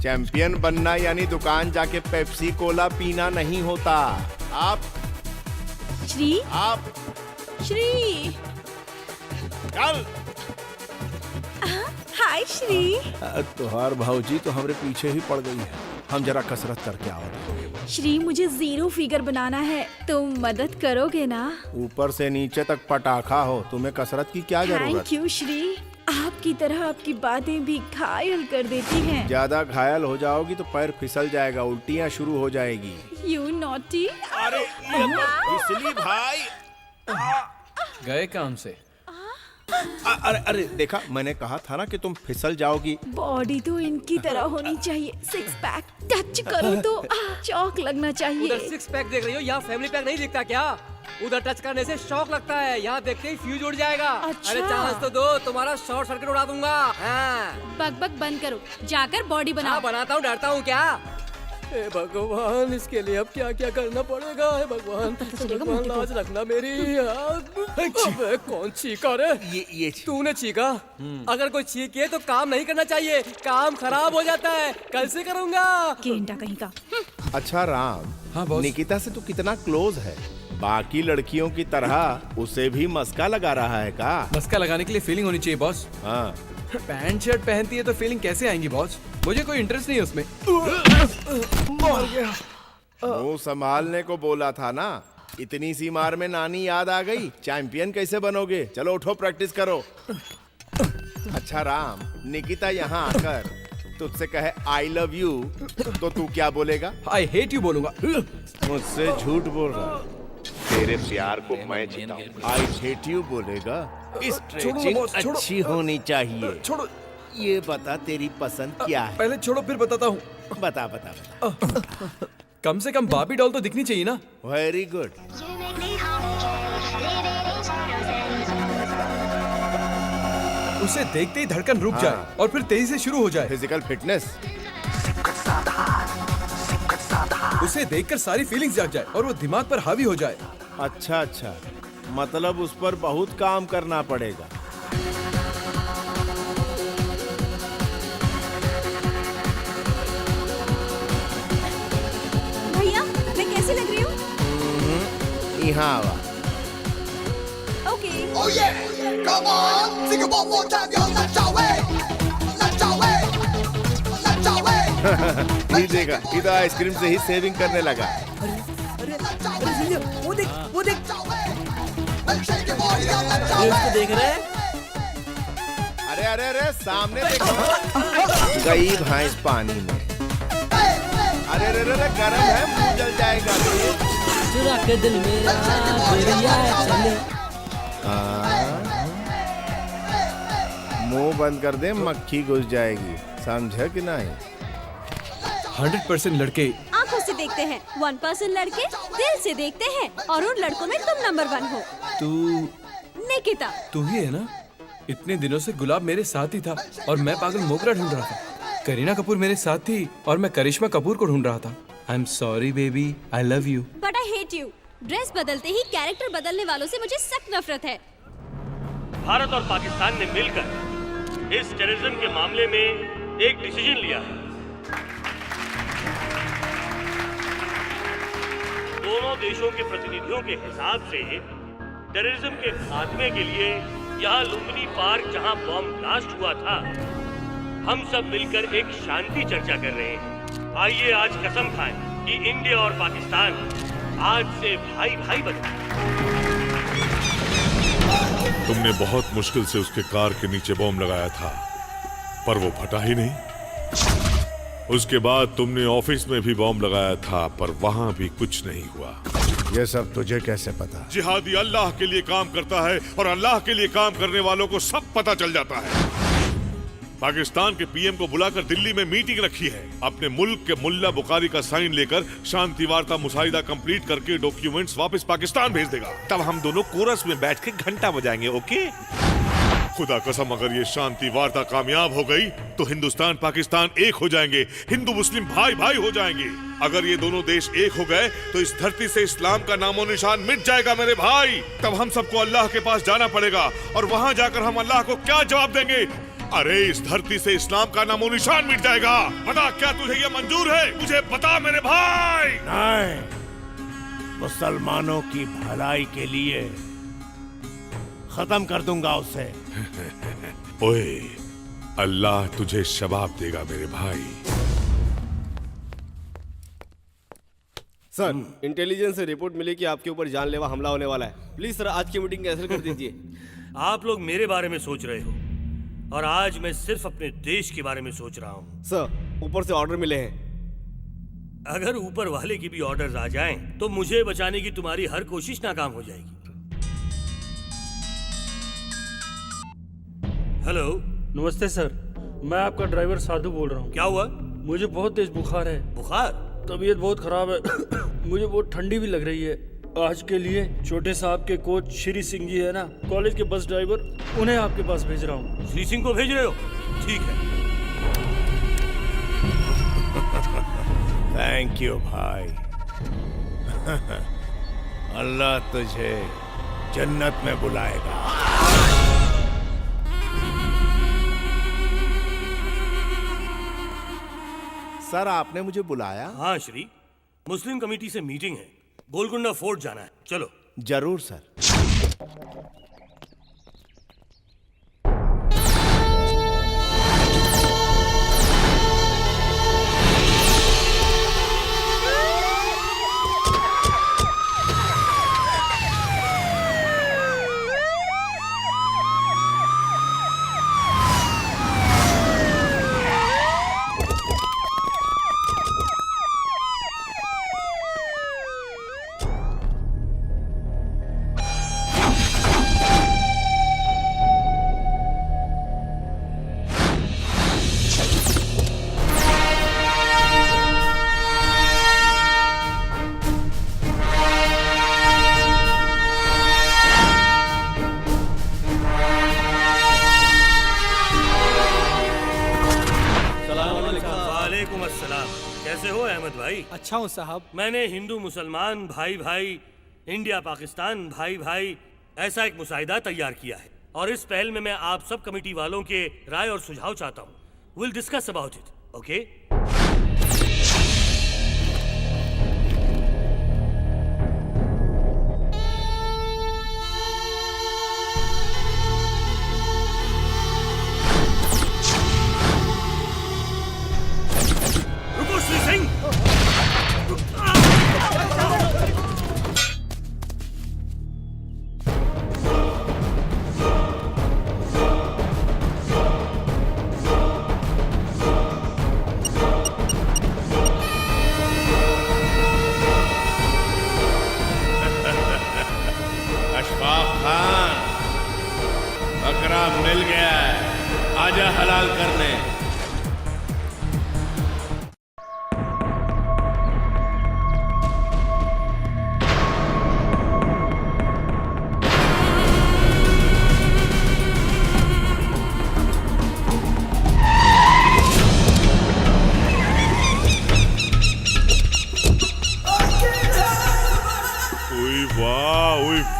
चैंपियन बनना यानी दुकान जाके पेप्सी कोला पीना नहीं होता। आप श्री चल। हाय श्री। तुहार भाऊजी तो हमरे पीछे ही पड़ गई है। हम जरा कसरत करके आओ। श्री, मुझे 0 फिगर बनाना है, तुम मदद करोगे ना? ऊपर से नीचे तक पटाखा हो, तुम्हें कसरत की क्या जरूरत? Thank you Shri. आपकी तरह आपकी बातें भी घायल कर देती हैं। ज्यादा घायल हो जाओगी तो पैर फिसल जाएगा, उल्टियाँ शुरू हो जाएगी। You naughty. अरे फिसली भाई। गए काम से? अरे देखा, मैंने कहा था ना कि तुम फिसल जाओगी। बॉडी तो इनकी तरह होनी चाहिए। 6 पैक टच करो तो शौक लगना चाहिए। उधर 6 पैक देख रही हो, यहाँ फैमिली पैक नहीं दिखता क्या? उधर टच करने से शौक लगता है, यहाँ देखते ही फ्यूज उड़ जाएगा। अच्छा। अरे चांस तो दो, तुम्हारा शॉर्ट सर्किट उड़ा दूंगा। बक बंद करो, जाकर बॉडी बनाओ। बनाता हूँ, डरता हूँ क्या? हे भगवान, इसके लिए अब क्या क्या करना पड़ेगा? हे भगवान, भगवान लाज रखना मेरी। अबे कौन चीखा रे? ये तूने चीखा? अगर कोई चीखे तो काम नहीं करना चाहिए, काम खराब हो जाता है। कल से करूंगा। गेंडा कहीं का। अच्छा राम, हाँ बॉस। निकिता से तू कितना क्लोज है? बाकी लड़कियों की तरह उसे भी मस्का लगा रहा है का? मस्का लगाने के लिए फीलिंग होनी चाहिए बॉस। हाँ। पैंट शर्ट पहनती है तो फीलिंग कैसे आएंगी बॉस? मुझे कोई इंटरेस्ट नहीं है उसमें। मुंह संभालने को बोला था ना। इतनी सी मार में नानी याद आ गई। चैंपियन कैसे बनोगे? चलो उठो, प्रैक्टिस करो। अच्छा राम, निकिता यहाँ आकर तुझसे कहे आई लव यू तो तू क्या बोलेगा? आई हेट यू बोलूंगा। मुझसे झूठ बोल रहा। तेरे प्यार को मैं जीताऊं। आई हेट यू बोलेगा। स्ट्रेचिंग अच्छी होनी चाहिए। छोड़ो। ये बता, तेरी पसंद क्या है? पहले छोड़ो, फिर बताता हूँ। बता। कम से कम बाबी डॉल तो दिखनी चाहिए ना। Very good. उसे देखते ही धड़कन रुक जाए और फिर तेजी से शुरू हो जाए। Physical fitness. उसे देखकर सारी फीलिंग्स जाग जाए और वो दिमाग पर हावी हो जाए। अच्छा, मतलब उस पर बहुत काम करना पड़ेगा। भैया, मैं कैसी लग रही हूँ? यहाँ आवा। Okay. Oh yeah, come on, sing it one more time, yo, let's go away, let's go away, let's go away. ये देखा, ये तो आइसक्रीम से ही सेविंग करने लगा। अरे वो देख। देख देख रहे हैं? अरे अरे अरे सामने देखो, गई भैंस पानी में। अरे अरे अरे गरम है, मुंह जल जाएगा। चुरा के दिल मेरा दरिया चले। मुंह बंद कर दे, मक्खी घुस जाएगी, समझे कि नहीं? 100% लड़के आंखों से देखते हैं, 1% लड़के दिल से देखते हैं, और उन लड़कों में तुम नंबर 1 हो। तू निकिता। तू ही है ना? इतने दिनों से गुलाब मेरे साथ ही था और मैं पागल मोगरा ढूंढ रहा था। करीना कपूर मेरे साथ थी और मैं करिश्मा कपूर को ढूंढ रहा था। I am sorry baby, I love you. But I hate you. Dress बदलते ही कैरेक्टर बदलने वालों से मुझे सख्त नफरत है। भारत और पाकिस्तान ने मिलकर इस टेररिज्म के मामले में एक डिसीजन लिया है। दोनों देशों के प्रतिनिधियों के हिसाब से टेररिज्म के खात्मे के लिए यहाँ लुम्बिनी पार्क जहाँ बॉम्ब ब्लास्ट हुआ था, हम सब मिलकर एक शांति चर्चा कर रहे हैं। आइए आज कसम खाएं कि इंडिया और पाकिस्तान आज से भाई भाई बने। तुमने बहुत मुश्किल से उसके कार के नीचे बॉम्ब लगाया था, पर वो फटा ही नहीं। उसके बाद तुमने ऑफिस में भी बॉम्ब लगाया था, पर वहां भी कुछ नहीं हुआ। ये सब तुझे कैसे पता? जिहादी अल्लाह के लिए काम करता है और अल्लाह के लिए काम करने वालों को सब पता चल जाता है। पाकिस्तान के पीएम को बुलाकर दिल्ली में मीटिंग रखी है। अपने मुल्क के मुल्ला बुखारी का साइन लेकर शांति वार्ता मुसाहिदा कंप्लीट करके डॉक्यूमेंट्स वापस पाकिस्तान भेज देगा। तब हम दोनों कोरस में बैठ के घंटा बजाएंगे। ओके? खुदा कसम, अगर ये शांति वार्ता कामयाब हो गई तो हिंदुस्तान पाकिस्तान एक हो जाएंगे, हिंदू मुस्लिम भाई भाई हो जाएंगे। अगर ये दोनों देश एक हो गए तो इस धरती से इस्लाम का नामो निशान मिट जाएगा मेरे भाई। तब हम सबको अल्लाह के पास जाना पड़ेगा और वहां जाकर हम अल्लाह को क्या जवाब देंगे? अरे इस धरती से इस्लाम का नामो निशान मिट जाएगा। बता, क्या तुझे ये मंजूर है? मुझे बता मेरे भाई। नहीं, मुसलमानों की भलाई के लिए खत्म कर दूंगा उसे। ओए, अल्लाह तुझे शबाब देगा मेरे भाई। सर, इंटेलिजेंस से रिपोर्ट मिली कि आपके ऊपर जानलेवा हमला होने वाला है। प्लीज सर, आज की मीटिंग कैंसिल कर दीजिए। आप लोग मेरे बारे में सोच रहे हो और आज मैं सिर्फ अपने देश के बारे में सोच रहा हूँ। सर, ऊपर से ऑर्डर मिले हैं। अगर ऊपर वाले की भी ऑर्डर्स आ जाएं, तो मुझे बचाने की तुम्हारी हर कोशिश नाकाम हो जाएगी। हेलो। नमस्ते सर, मैं आपका ड्राइवर साधु बोल रहा हूँ। क्या हुआ? मुझे बहुत तेज बुखार है। बुखार? तबीयत बहुत खराब है। मुझे बहुत ठंडी भी लग रही है। आज के लिए छोटे साहब के कोच श्री सिंह जी है ना, कॉलेज के बस ड्राइवर, उन्हें आपके पास भेज रहा हूँ। श्री सिंह को भेज रहे हो? ठीक है। थैंक यू भाई। अल्लाह तुझे जन्नत में बुलाएगा। सर, आपने मुझे बुलाया? हाँ श्री, मुस्लिम कमेटी से मीटिंग है, गोलकुंडा फोर्ट जाना है। चलो। जरूर सर। कैसे हो अहमद भाई? अच्छा हूँ साहब। मैंने हिंदू मुसलमान भाई भाई, इंडिया पाकिस्तान भाई भाई ऐसा एक मुसाहिदा तैयार किया है और इस पहल में मैं आप सब कमेटी वालों के राय और सुझाव चाहता हूँ। Will discuss about it. Okay?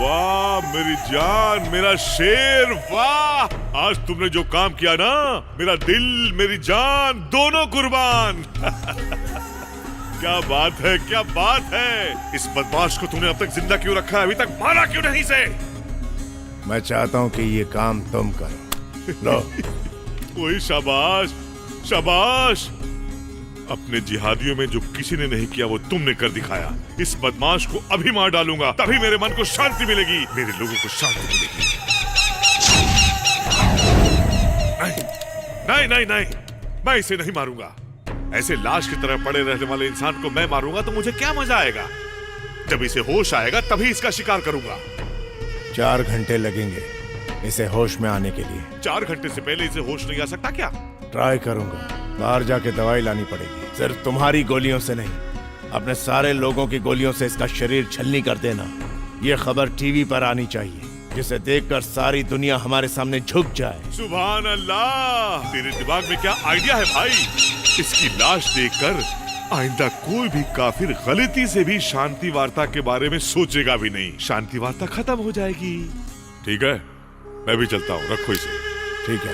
वाह मेरी जान, मेरा शेर, वाह! आज तुमने जो काम किया ना, मेरा दिल मेरी जान दोनों कुर्बान। क्या बात है, क्या बात है। इस बदमाश को तूने अब तक जिंदा क्यों रखा है? अभी तक मारा क्यों नहीं से? मैं चाहता हूं कि ये काम तुम करो। लो। वही, शाबाश शाबाश। अपने जिहादियों में जो किसी ने नहीं किया वो तुमने कर दिखाया। इस बदमाश को अभी मार डालूंगा, तभी मेरे मन को शांति मिलेगी, मेरे लोगों को शांति मिलेगी। नहीं नहीं नहीं, मैं इसे नहीं मारूंगा। ऐसे लाश की तरह पड़े रहने वाले इंसान को मैं मारूंगा तो मुझे क्या मजा आएगा? जब इसे होश आएगा तभी इसका शिकार करूंगा। 4 घंटे लगेंगे इसे होश में आने के लिए। 4 घंटे से पहले इसे होश नहीं आ सकता क्या? ट्राई करूंगा। बाहर जाके दवाई लानी पड़ेगी। सिर्फ तुम्हारी गोलियों से नहीं, अपने सारे लोगों की गोलियों से इसका शरीर छलनी कर देना। ये खबर टीवी पर आनी चाहिए, जिसे देखकर सारी दुनिया हमारे सामने झुक जाए। सुभान अल्लाह, तेरे दिमाग में क्या आइडिया है भाई? इसकी लाश देखकर आइंदा कोई भी काफिर गलती से भी शांति वार्ता के बारे में सोचेगा भी नहीं। शांति वार्ता खत्म हो जाएगी। ठीक है, मैं भी चलता हूँ, रखो इसे। ठीक है।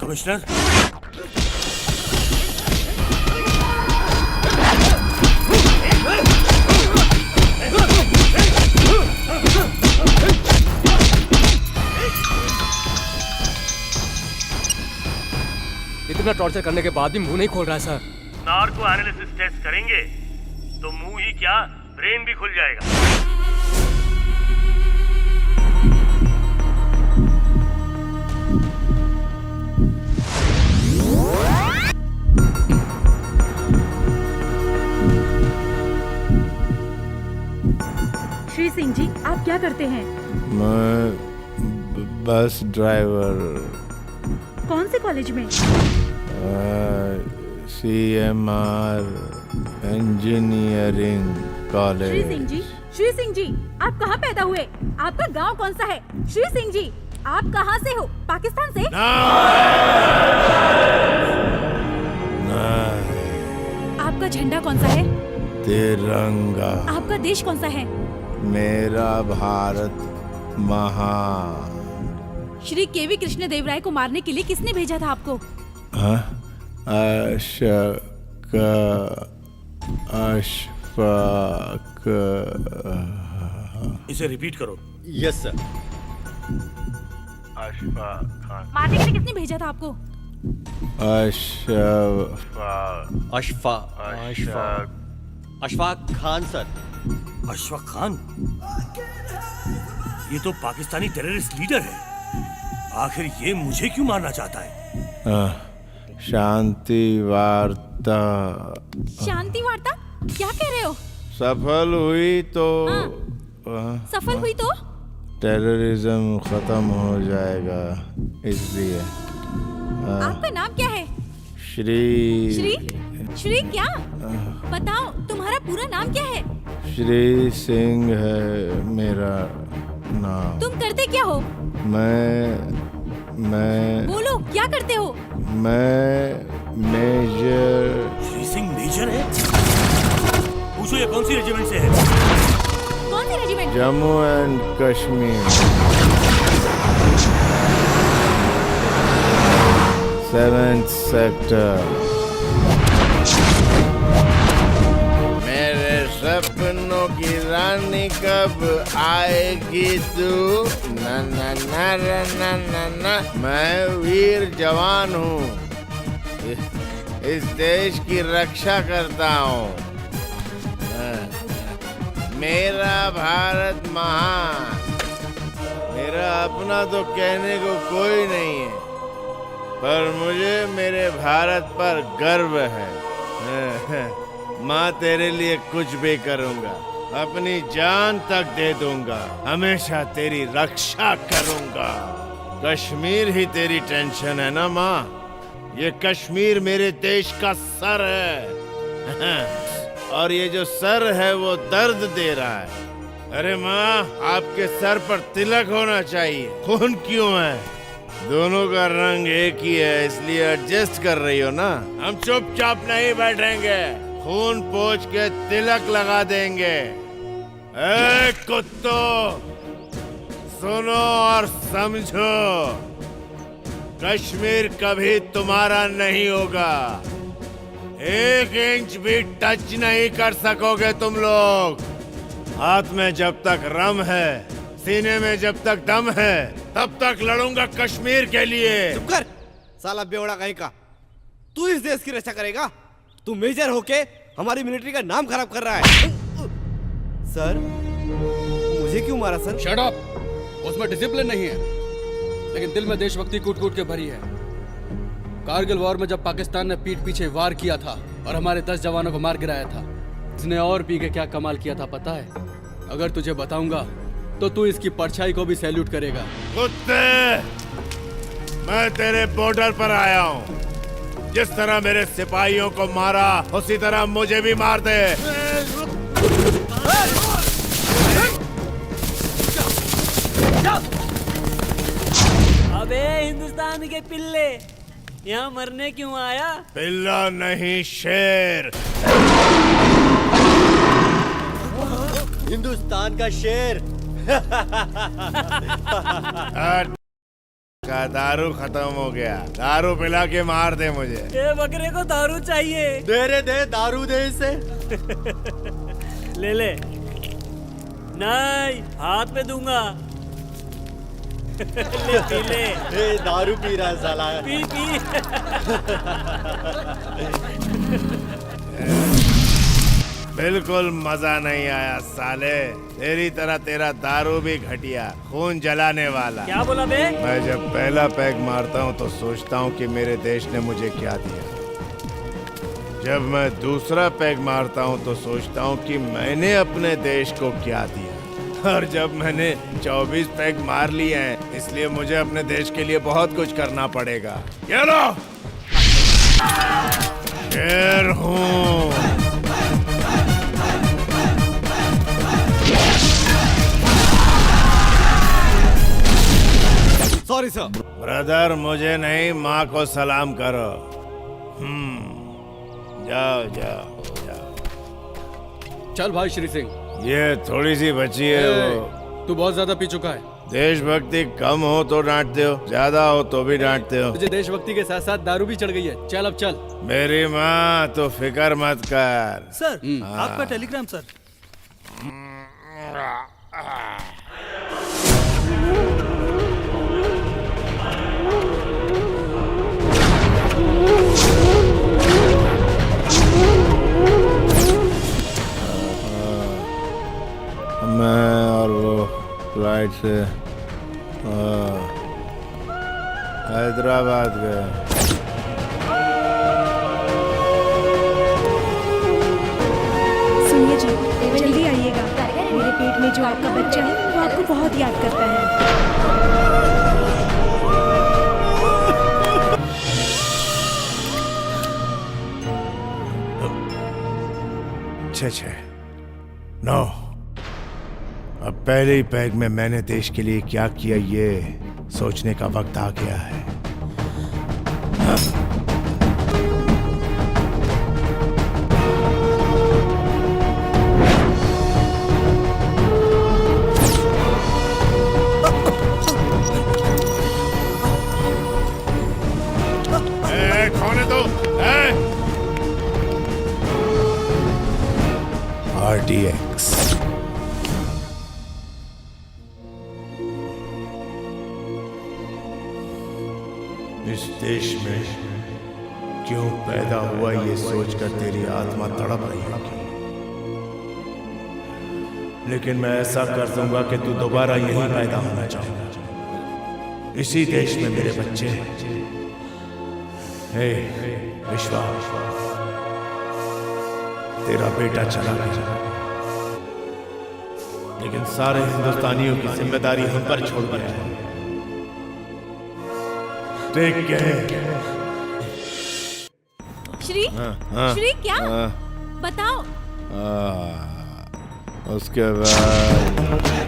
कमिश्नर, इतना टॉर्चर करने के बाद भी मुंह नहीं खोल रहा है सर। नार्को एनालिसिस टेस्ट करेंगे तो मुंह ही क्या, ब्रेन भी खुल जाएगा। श्री सिंह जी, आप क्या करते हैं? मैं बस ड्राइवर। कौन से कॉलेज में? CMR engineering college. Shri Singh ji, आप कहाँ पैदा हुए? आपका गांव कौन सा है? श्री सिंह जी, आप कहाँ से हो? पाकिस्तान से? आपका झंडा कौन सा है? तिरंगा। आपका देश कौन सा है? मेरा भारत महान। श्री केवी कृष्णदेव राय को मारने के लिए किसने भेजा था आपको? अशफाक। इसे रिपीट करो। Yes sir. अशफाक खान। मारने के लिए किसने भेजा था आपको? अशफाक खान सर। अशफाक खान? ये तो पाकिस्तानी टेररिस्ट लीडर है। आखिर ये मुझे क्यों मारना चाहता है? शांति वार्ता। शांति वार्ता? क्या कह रहे हो? सफल हुई तो सफल हुई तो टेररिज्म खत्म हो जाएगा, इसलिए। आपका नाम क्या है? श्री क्या? बताओ, तुम्हारा पूरा नाम क्या है? श्री सिंह है मेरा नाम। तुम करते क्या हो? मैं बोलो, क्या करते हो? मैं मेजर। श्री सिंह मेजर है? पूछो ये कौन सी रेजिमेंट से है? कौन सी regiment? Jammu and Kashmir 7th sector. मेरे सपनों की रानी कब आएगी तू? ना ना ना ना ना ना। मैं वीर जवान हूँ, इस देश की रक्षा करता हूँ। मेरा भारत महान। मेरा अपना तो कहने को कोई नहीं है, पर मुझे मेरे भारत पर गर्व है। माँ, तेरे लिए कुछ भी करूँगा, अपनी जान तक दे दूंगा, हमेशा तेरी रक्षा करूंगा। कश्मीर ही तेरी टेंशन है ना माँ? ये कश्मीर मेरे देश का सर है। और ये जो सर है वो दर्द दे रहा है। अरे माँ, आपके सर पर तिलक होना चाहिए, खून क्यों है? दोनों का रंग एक ही है, इसलिए एडजस्ट कर रही हो ना। हम चुपचाप नहीं बैठेंगे, खून पोंछ के तिलक लगा देंगे। ए कुत्तों, सुनो और समझो, कश्मीर कभी तुम्हारा नहीं होगा। 1 इंच भी टच नहीं कर सकोगे तुम लोग। हाथ में जब तक रम है, सीने में जब तक दम है, तब तक लड़ूंगा कश्मीर के लिए। चुप कर, साला बेवड़ा कहीं का। तू इस देश की रक्षा करेगा? तू मेजर होके हमारी मिलिट्री का नाम खराब कर रहा है। सर, मुझे क्यों मारा सर? Shut up! उसमें डिसिप्लिन नहीं है, लेकिन दिल में देशभक्ति कूट कूट के भरी है। कारगिल वॉर में जब पाकिस्तान ने पीठ पीछे वार किया था और हमारे 10 जवानों को मार गिराया था, इसने और पी के क्या कमाल किया था पता है? अगर तुझे बताऊंगा तो तू इसकी परछाई को भी सैल्यूट करेगा। कुत्ते, मैं तेरे बॉर्डर पर आया हूँ। जिस तरह मेरे सिपाहियों को मारा, उसी तरह मुझे भी मार दे। अबे हिंदुस्तान के पिल्ले, यहाँ मरने क्यों आया? पिल्ला नहीं, शेर। हिंदुस्तान का शेर। का दारू खत्म हो गया, दारू पिला के मार दे मुझे। ये बकरे को दारू चाहिए। दे दारू दे इसे। ले ले। नहीं, हाथ पे दूंगा। ले पी ले। दारू पी रहा है साला। P P. बिल्कुल मजा नहीं आया साले, तेरी तरह तेरा दारू भी घटिया, खून जलाने वाला। क्या बोला बे? मैं जब पहला पैग मारता हूँ तो सोचता हूँ कि मेरे देश ने मुझे क्या दिया। जब मैं दूसरा पैग मारता हूँ तो सोचता हूँ कि मैंने अपने देश को क्या दिया। और जब मैंने 24 पैग मार लिए हैं, इसलिए मुझे अपने देश के लिए बहुत कुछ करना पड़ेगा। ये लो, शेर हूँ। Sorry sir. ब्रदर, मुझे नहीं, माँ को सलाम करो। जाओ जाओ जाओ। चल भाई श्री सिंह, ये थोड़ी सी बची है वो। तू बहुत ज्यादा पी चुका है। देशभक्ति कम हो तो डांटते हो, ज्यादा हो तो भी डांटते हो। तुझे देशभक्ति के साथ साथ दारू भी चढ़ गई है। चल अब चल। मेरी माँ, तो फिक्र मत कर। सर, आपका टेलीग्राम सर। मैं और वो फ्लाइट से हैदराबाद गए। सुनिए जी, जल्दी आइएगा। मेरे पेट में जो आपका बच्चा है वो आपको बहुत याद करता है। छः 9। अब पहले ही पैग में मैंने देश के लिए क्या किया, ये सोचने का वक्त आ गया है। खोने दो। RDX। इस देश में क्यों पैदा हुआ ये सोचकर तेरी आत्मा तड़प रही होगी, लेकिन मैं ऐसा कर दूंगा कि तू दोबारा यहीं पैदा होना चाहेगा। इसी देश में मेरे बच्चे हैं। हे विश्वा, तेरा बेटा चला गया, लेकिन सारे हिंदुस्तानियों की जिम्मेदारी हम पर छोड़ गया है। Take care. श्री, हाँ, श्री क्या? हाँ, बताओ। उसके बाद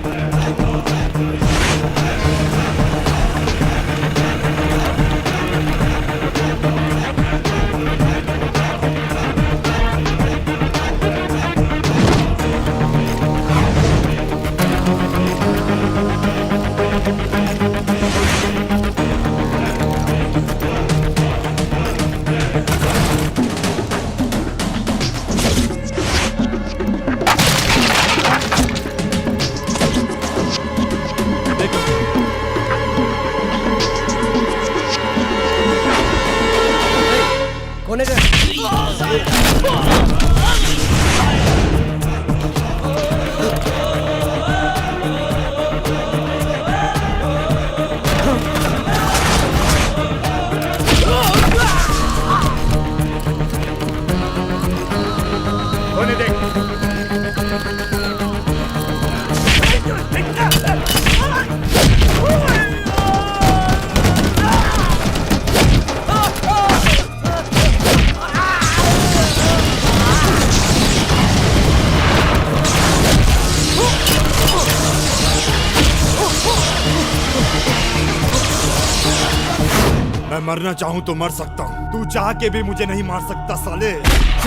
मरना चाहूं तो मर सकता हूं, तू चाह के भी मुझे नहीं मार सकता साले।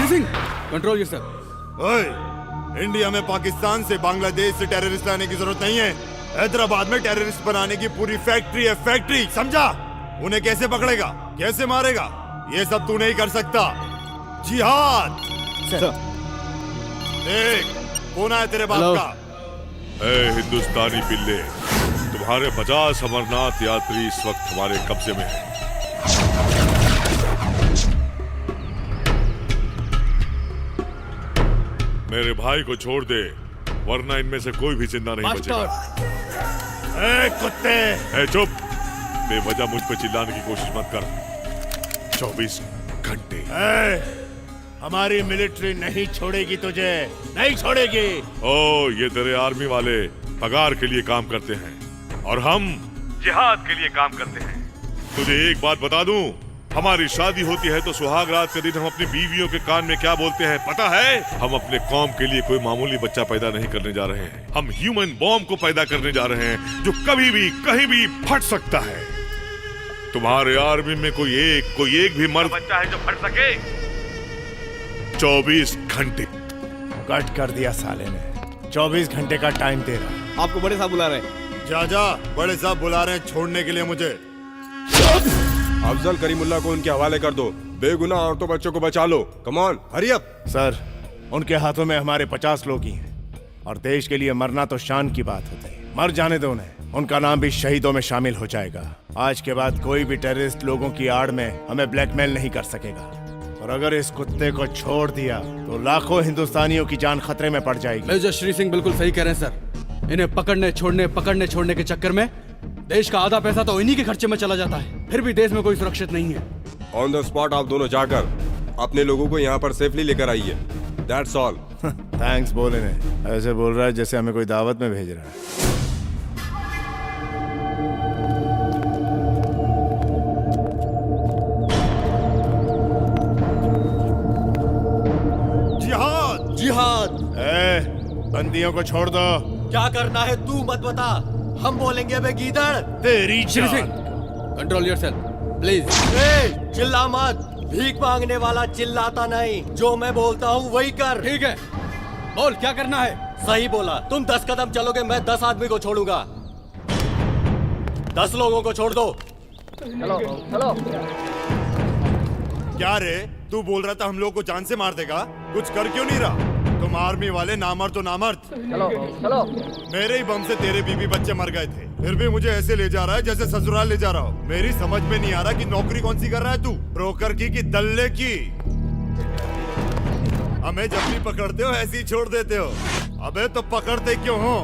Singh, control yourself. ओए, इंडिया में पाकिस्तान से बांग्लादेश से टेररिस्ट लाने की जरूरत नहीं है। हैदराबाद में टेररिस्ट बनाने की पूरी फैक्ट्री है, फैक्ट्री, समझा? उन्हें कैसे पकड़ेगा, कैसे मारेगा, ये सब तू नहीं कर सकता। जिहाद। देख, कौन है तेरे बाप का? ए हिंदुस्तानी पिल्ले, तुम्हारे 50 अमरनाथ यात्री इस वक्त हमारे कब्जे में हैं। मेरे भाई को छोड़ दे, वरना इनमें से कोई भी जिंदा नहीं बचेगा। ए कुत्ते! ए चुप! बेवजह मुझ पे चिल्लाने की कोशिश मत कर। 24 घंटे। हमारी मिलिट्री नहीं छोड़ेगी तुझे, नहीं छोड़ेगी। ओ, ये तेरे आर्मी वाले पगार के लिए काम करते हैं और हम जिहाद के लिए काम करते हैं। तुझे एक बात बता दूं, हमारी शादी होती है तो सुहाग रात के दिन हम अपनी बीवियों के कान में क्या बोलते हैं पता है? हम अपने कौम के लिए कोई मामूली बच्चा पैदा नहीं करने जा रहे हैं, हम ह्यूमन बॉम्ब को पैदा करने जा रहे हैं जो कभी भी कहीं भी फट सकता है। तुम्हारे आर्मी में कोई एक भी मर्द बच्चा है जो फट सके? 24 घंटे। कट कर दिया साले ने। 24 घंटे का टाइम दे रहा। आपको बड़े साहब बुला रहे हैं। जा, बड़े साहब बुला रहे हैं छोड़ने के लिए मुझे। अफजल करीमुल्ला को उनके हवाले कर दो, बेगुनाह औरतों बच्चों को बचा लो। Come on, hurry up. Sir, उनके हाथों में हमारे 50 लोग ही हैं और देश के लिए मरना तो शान की बात होती है। मर जाने दो उन्हें, उनका नाम भी शहीदों में शामिल हो जाएगा। आज के बाद कोई भी टेररिस्ट लोगों की आड़ में हमें ब्लैकमेल नहीं कर सकेगा। और अगर इस कुत्ते को छोड़ दिया तो लाखों हिंदुस्तानियों की जान खतरे में पड़ जाएगी। मेजर श्री सिंह बिल्कुल सही कह रहे हैं सर। इन्हें पकड़ने छोड़ने के चक्कर में देश का आधा पैसा तो इन्हीं के खर्चे में चला जाता है, फिर भी देश में कोई सुरक्षित नहीं है। ऑन द स्पॉट आप दोनों जाकर अपने लोगों को यहाँ पर सेफली लेकर आइए। That's all. थैंक्स बोले ने, ऐसे बोल रहा है जैसे हमें कोई दावत में भेज रहा है। जिहाद! जिहाद! बंदियों को छोड़ दो। क्या करना है तू मत बता, हम बोलेंगे बे गीदड़। तेरी जान। Control yourself please. चिल्ला मत, भीख मांगने वाला चिल्लाता नहीं, जो मैं बोलता हूँ वही कर। ठीक है, बोल क्या करना है। सही बोला, तुम 10 कदम चलोगे मैं 10 आदमी को छोड़ूंगा। 10 लोगों को छोड़ दो। चलो। क्या रे, तू बोल रहा था हम लोग को जान से मार देगा, कुछ कर क्यों नहीं रहा? तुम आर्मी वाले नामर्द तो नामर्द। चलो। मेरे ही बम से तेरे बीवी बच्चे मर गए थे, फिर भी मुझे ऐसे ले जा रहा है जैसे ससुराल ले जा रहा हो। मेरी समझ में नहीं आ रहा कि नौकरी कौन सी कर रहा है तू, ब्रोकर की कि दल्ले की? हमें जब भी पकड़ते हो ऐसे ही छोड़ देते हो। अबे तो पकड़ते क्यों हो?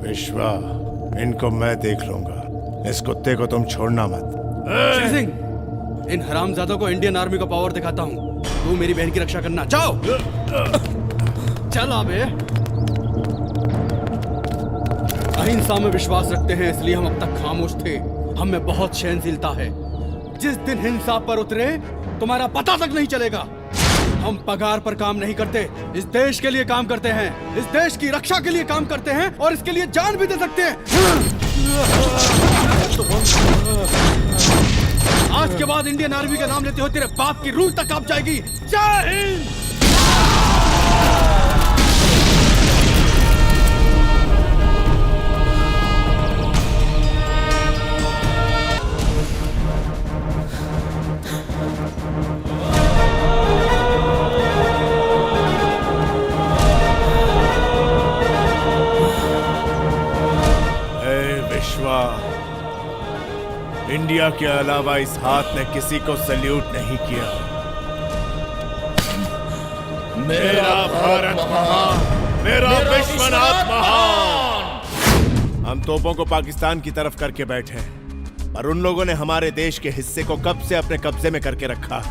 विश्वा, इनको मैं देख लूंगा, इस कुत्ते को तुम छोड़ना मत। श्री सिंह, इन हरामजादों को इंडियन आर्मी का पावर दिखाता हूँ। तू मेरी बहन की रक्षा करना। जाओ। चल अबे। अहिंसा में विश्वास रखते हैं इसलिए हम अब तक खामोश थे। हम में बहुत सहनशीलता है। जिस दिन हिंसा पर उतरे तुम्हारा पता तक नहीं चलेगा। हम पगार पर काम नहीं करते, इस देश के लिए काम करते हैं, इस देश की रक्षा के लिए काम करते हैं और इसके लिए जान भी दे सकते हैं। आज के बाद इंडियन आर्मी का नाम लेते हुए तेरे बाप की रूह तक कांप जाएगी। जय हिंद। इंडिया के अलावा इस हाथ ने किसी को सल्यूट नहीं किया। मेरा भारत महान, मेरा विश्वनाथ महान। हम तोपों को पाकिस्तान की तरफ करके बैठे हैं, पर उन लोगों ने हमारे देश के हिस्से को कब से अपने कब्जे में करके रखा।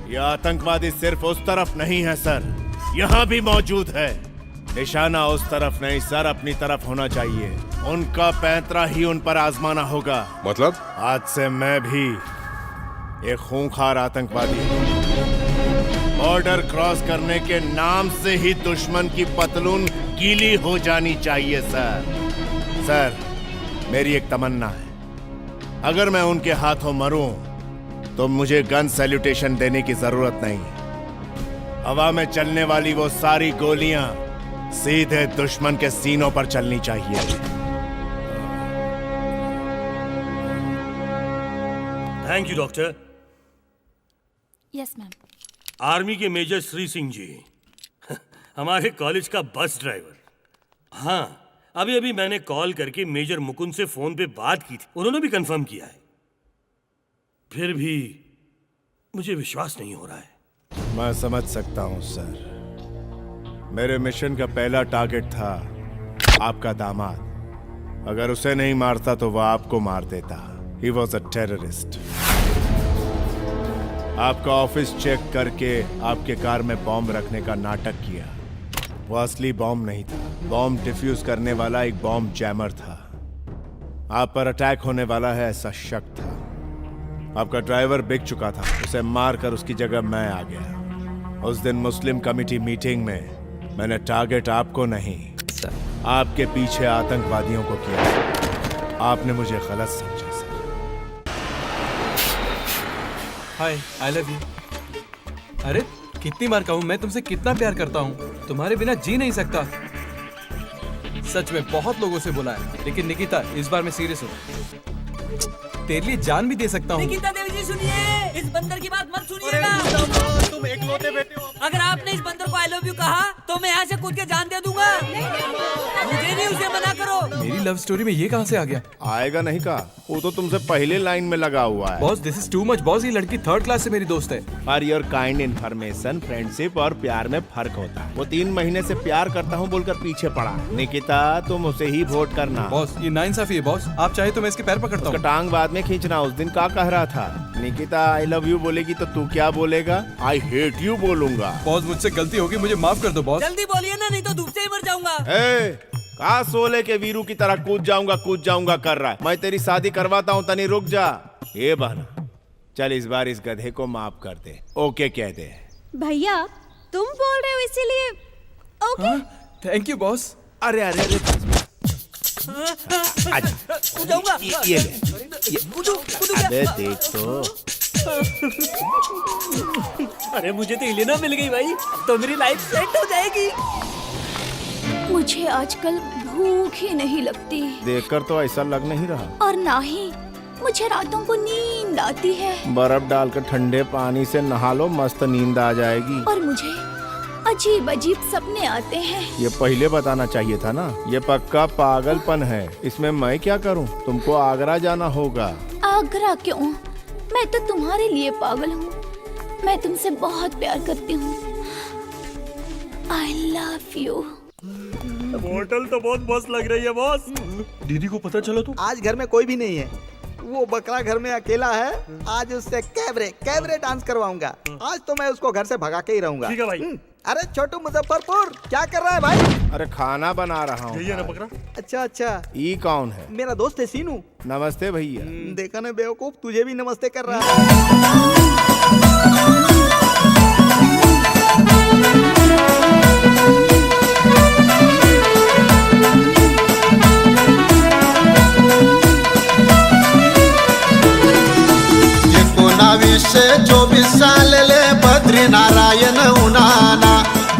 यह आतंकवादी सिर्फ उस तरफ नहीं है सर, यहाँ भी मौजूद है। निशाना उस तरफ नहीं सर, अपनी तरफ होना चाहिए। उनका पैंतरा ही उन पर आजमाना होगा। मतलब? आज से मैं भी एक खूंखार आतंकवादी हूँ। बॉर्डर क्रॉस करने के नाम से ही दुश्मन की पतलून गीली हो जानी चाहिए सर। सर, मेरी एक तमन्ना है, अगर मैं उनके हाथों मरूं तो मुझे गन सैल्यूटेशन देने की जरूरत नहीं। हवा में चलने वाली वो सारी गोलियां सीधे दुश्मन के सीनों पर चलनी चाहिए। Thank you doctor. Yes ma'am. Army के मेजर श्री सिंह जी, हमारे कॉलेज का बस ड्राइवर। हाँ, अभी अभी मैंने कॉल करके मेजर मुकुंद से फोन पे बात की थी, उन्होंने भी कंफर्म किया है। फिर भी मुझे विश्वास नहीं हो रहा है। मैं समझ सकता हूं सर। मेरे मिशन का पहला टारगेट था आपका दामाद। अगर उसे नहीं मारता तो वह आपको मार देता। He was a terrorist। आपका ऑफिस चेक करके आपके कार में बॉम्ब रखने का नाटक किया। वो असली बॉम्ब नहीं था, बॉम्ब डिफ्यूज करने वाला एक बॉम्ब जैमर था। आप पर अटैक होने वाला है ऐसा शक था। आपका ड्राइवर बिक चुका था, उसे मारकर उसकी जगह मैं आ गया। उस दिन मुस्लिम कमिटी मीटिंग में मैंने टारगेट आपको नहीं, आपके पीछे आतंकवादियों को किया। आपने मुझे गलत समझा। हाय, आई लव यू। अरे कितनी बार कहूँ मैं तुमसे कितना प्यार करता हूँ, तुम्हारे बिना जी नहीं सकता। सच में बहुत लोगों से बोला है, लेकिन निकिता इस बार मैं सीरियस हूँ। तेरे लिए जान भी दे सकता हूँ। निकिता देवी जी सुनिए, इस बंदर की बात मत सुनिएगा। तुम एकलौते बेटे हो। अगर आपने इस बंदर को आई लव यू कहा तो मैं यहाँ से कूद के जान दे दूंगा। मुझे नहीं उसे मना करो। मेरी लव स्टोरी में ये कहाँ से आ गया? आएगा नहीं कहा, वो तो तुमसे पहले लाइन में लगा हुआ है। Boss, this is too much boss. ये लड़की 3rd क्लास से मेरी दोस्त है। For your kind information, friendship और प्यार में फर्क होता है। वो 3 महीने से प्यार करता हूँ बोलकर पीछे पड़ा। निकिता, तुम उसे ही वोट करना। बॉस, ये नाइंसाफी है बॉस। आप चाहे तो मैं इसके पैर पकड़ता हूँ। टांग बाद में खींचना। उस दिन क्या कह रहा था? निकिता आई लव यू बोलेगी तो तू क्या बोलेगा? आई हेट यू बोलूंगा। बॉस, मुझसे गलती होगी, मुझे माफ कर दो बॉस। जल्दी बोलिए ना, नहीं तो धूप से ही मर जाऊंगा। कहा सोले के वीरू की तरह कूद जाऊंगा कर रहा है। मैं तेरी शादी करवाता हूँ, तनी रुक जा। ये बहना, चल इस बार इस गधे को माफ कर दे। ओके कह दे। भैया तुम बोल रहे हो इसीलिए ओके। Thank you boss. अरे अरे अरे जाऊंगा। ये ले। अबे देख तो। अरे मुझे तो इलेना मिल गई भाई, तो मेरी लाइफ सेट हो जाएगी। मुझे आजकल भूख ही नहीं लगती। देखकर तो ऐसा लग नहीं रहा। और ना ही मुझे रातों को नींद आती है। बर्फ डालकर ठंडे पानी से नहा लो, मस्त नींद आ जाएगी। और मुझे अजीब अजीब सपने आते हैं। ये पहले बताना चाहिए था ना। ये पक्का पागलपन है, इसमें मैं क्या करूं? तुमको आगरा जाना होगा। आगरा क्यों? मैं तो तुम्हारे लिए पागल हूँ। मैं तुमसे बहुत प्यार करती हूँ। I love you। होटल तो बहुत मस्त लग रही है बॉस। दीदी को पता चला तो? आज घर में कोई भी नहीं है, वो बकरा घर में अकेला है। आज उससे कैबरे डांस करवाऊंगा। आज तो मैं उसको घर से भगा के ही रहूंगा। ठीक है भाई। अरे छोटू मुजफ्फरपुर, क्या कर रहा है भाई? अरे खाना बना रहा हूँ। यही है ना बकरा? अच्छा। ये कौन है? मेरा दोस्त है सीनू। नमस्ते भैया। देखा ना बेवकूफ, तुझे भी नमस्ते कर रहा है। वर्षे 24 सालले बद्री नारायण उनाना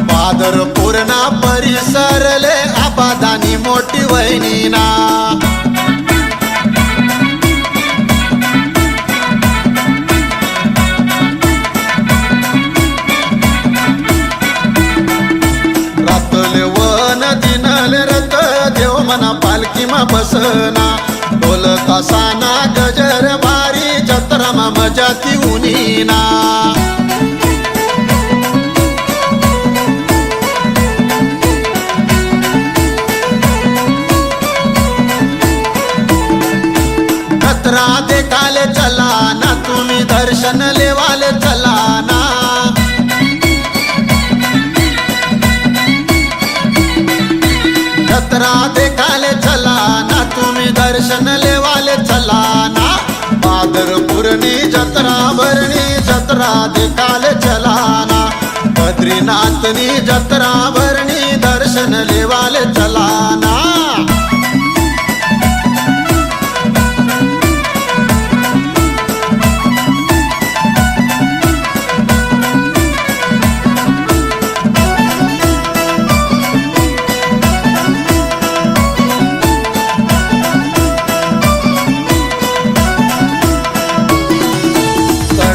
पादर पूर्णा परिसरले आबादानी मोठी वहिनीना रातले वन दिनले रत देव मना पालखीमा बसना ढोल तासाना गजर भारी जत्रमा मजा ती उनीना जत्रा देखाले चलाना तुम्ही दर्शन लेवाले चलाना जत्रा देखाले चलाना तुम्ही दर्शन लेवाले चलाना पादरपुरनी जत्रा भरणी जत्रा देखाले चलाना बद्रीनाथनी जत्रा भरणी दर्शन लेवाले चलाना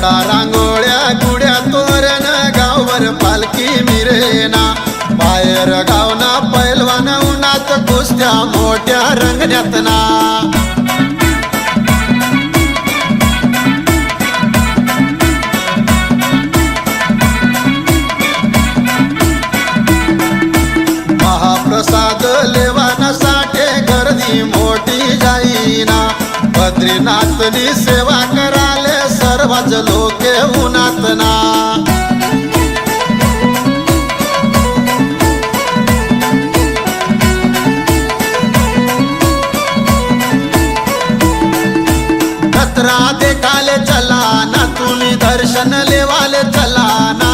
रांगोळ्या गुड्या तोरण गाववर पालखी मिरेना बाहेर गावना पैलवान उन्हात कुस्त्या मोठ्या रंगण्यात ना महाप्रसाद लेवानासाठी गर्दी मोठी जाईना बद्रीनाथनी सेवा कराले सर्वच लोके उन्हात ना जत्रा देखाले चलाना तुम्ही दर्शन लेवाले चलाना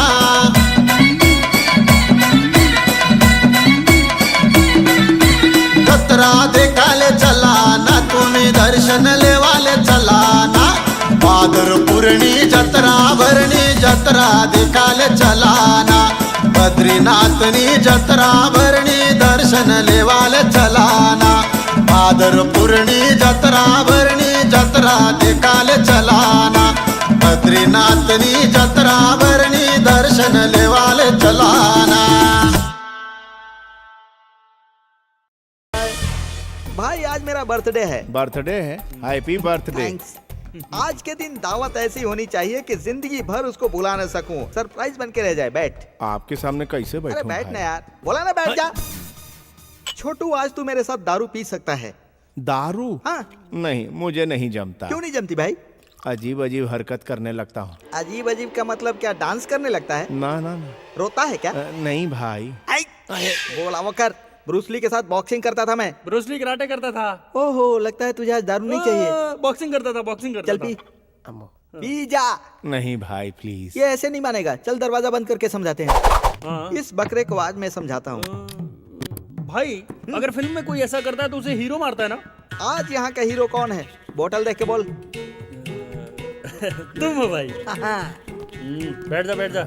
जत्रा देखाले चलाना तुम्ही दर्शन लेवाले चलाना पादरपुरणी जत्रा भरणी जत्रा देखाले चलाना बद्रीनाथनी जत्रा भरणी दर्शन लेवाले चलाना पादरपुरणी जत्रा भरणी जत्रा देखाले चलाना बद्रीनाथनी जत्रा भरणी दर्शन लेवाले चलाना भाई आज मेरा बर्थडे है। बर्थडे है? Happy birthday. आज के दिन दावत ऐसी होनी चाहिए कि जिंदगी भर उसको भुला न सकूं। सरप्राइज बन के रह जाए। बैठ। आपके सामने कैसे बैठूं? अरे बैठ ना यार, बोला ना बैठ जा। छोटू आज तू मेरे साथ दारू पी सकता है। दारू? हाँ। नहीं, मुझे नहीं जमता। क्यों नहीं जमती भाई? अजीब अजीब हरकत करने लगता हूँ। अजीब अजीब का मतलब क्या, डांस करने लगता है? ना ना ना। रोता है क्या? नहीं भाई। बोला वो कर। ब्रूसली के साथ बॉक्सिंग करता था मैं। ब्रूसली कराटे करता था। ओहो, लगता है तुझे आज दारू नहीं चाहिए। बॉक्सिंग करता था, बॉक्सिंग करता चल था। पी जा। नहीं भाई प्लीज। ये ऐसे नहीं मानेगा। चल दरवाजा बंद करके समझाते हैं। इस बकरे को आज मैं समझाता हूँ। भाई अगर फिल्म में कोई ऐसा करता है तो उसे हीरो मारता है ना? आज यहाँ का हीरो कौन है? बोतल देख के बोल। तुम हो भाई। बैठ जा बैठ जा।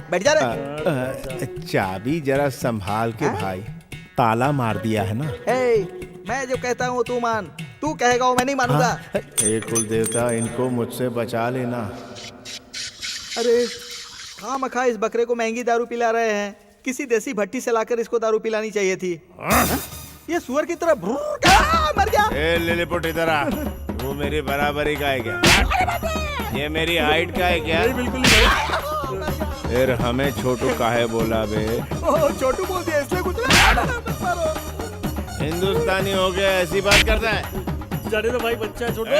बैठ जा रे। चाबी जरा संभाल के भाई, ताला मार दिया है ना। मैं जो कहता हूँ तू मान, तू कहेगा वो मैं नहीं मानूंगा। हे कुल देवता, इनको मुझसे बचा लेना। अरे खामखा इस बकरे को महंगी दारू पिला रहे हैं। किसी देसी भट्टी से लाकर इसको दारू पिलानी चाहिए थी। ये सुअर की तरह मर गया। ए लिलीपुट इधर आ। वो मेरी बराबरी का है क्या? ये मेरी हाइट का है क्या? बिल्कुल नहीं। फिर हमें छोटू काहे बोला बे? छोटू बोल दिया इसलिए कुछ हिंदुस्तानी हो गया ऐसी बात करता है? जाने दो भाई, बच्चा है छोटू।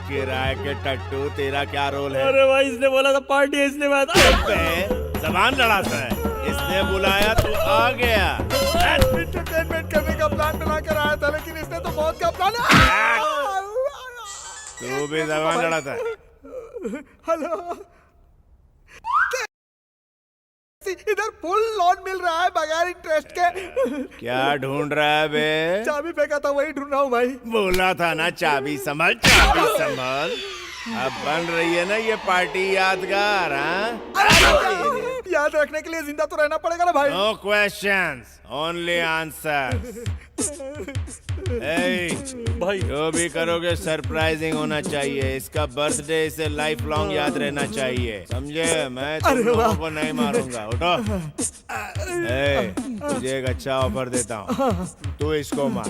किराए के टट्टू, तेरा क्या रोल है? अरे भाई इसने बोला था पार्टी है, इसलिए मैं जबान लड़ाता है। इसने बुलाया तो आ गया। एंटरटेनमेंट करने का प्लान बना कर आया था, लेकिन इसने तो बहुत का प्लान। तू भी जबान लड़ाता है। हेलो। इधर फुल लोन मिल रहा है बगैर इंटरेस्ट के। क्या ढूंढ रहा है बे? चाबी फेंका था वही ढूंढ रहा हूँ भाई। बोला था ना चाबी संभाल, चाबी संभाल। अब बन रही है ना ये पार्टी यादगार, हाँ? याद रखने के लिए जिंदा तो रहना पड़ेगा ना भाई। No questions, only answers. भाई जो भी करोगे सरप्राइजिंग होना चाहिए। इसका बर्थडे इसे लाइफ लॉन्ग याद रहना चाहिए, समझे? मैं तुम लोगों को नहीं मारूंगा। उठो। तुझे एक अच्छा ऑफर देता हूँ, तू इसको मार।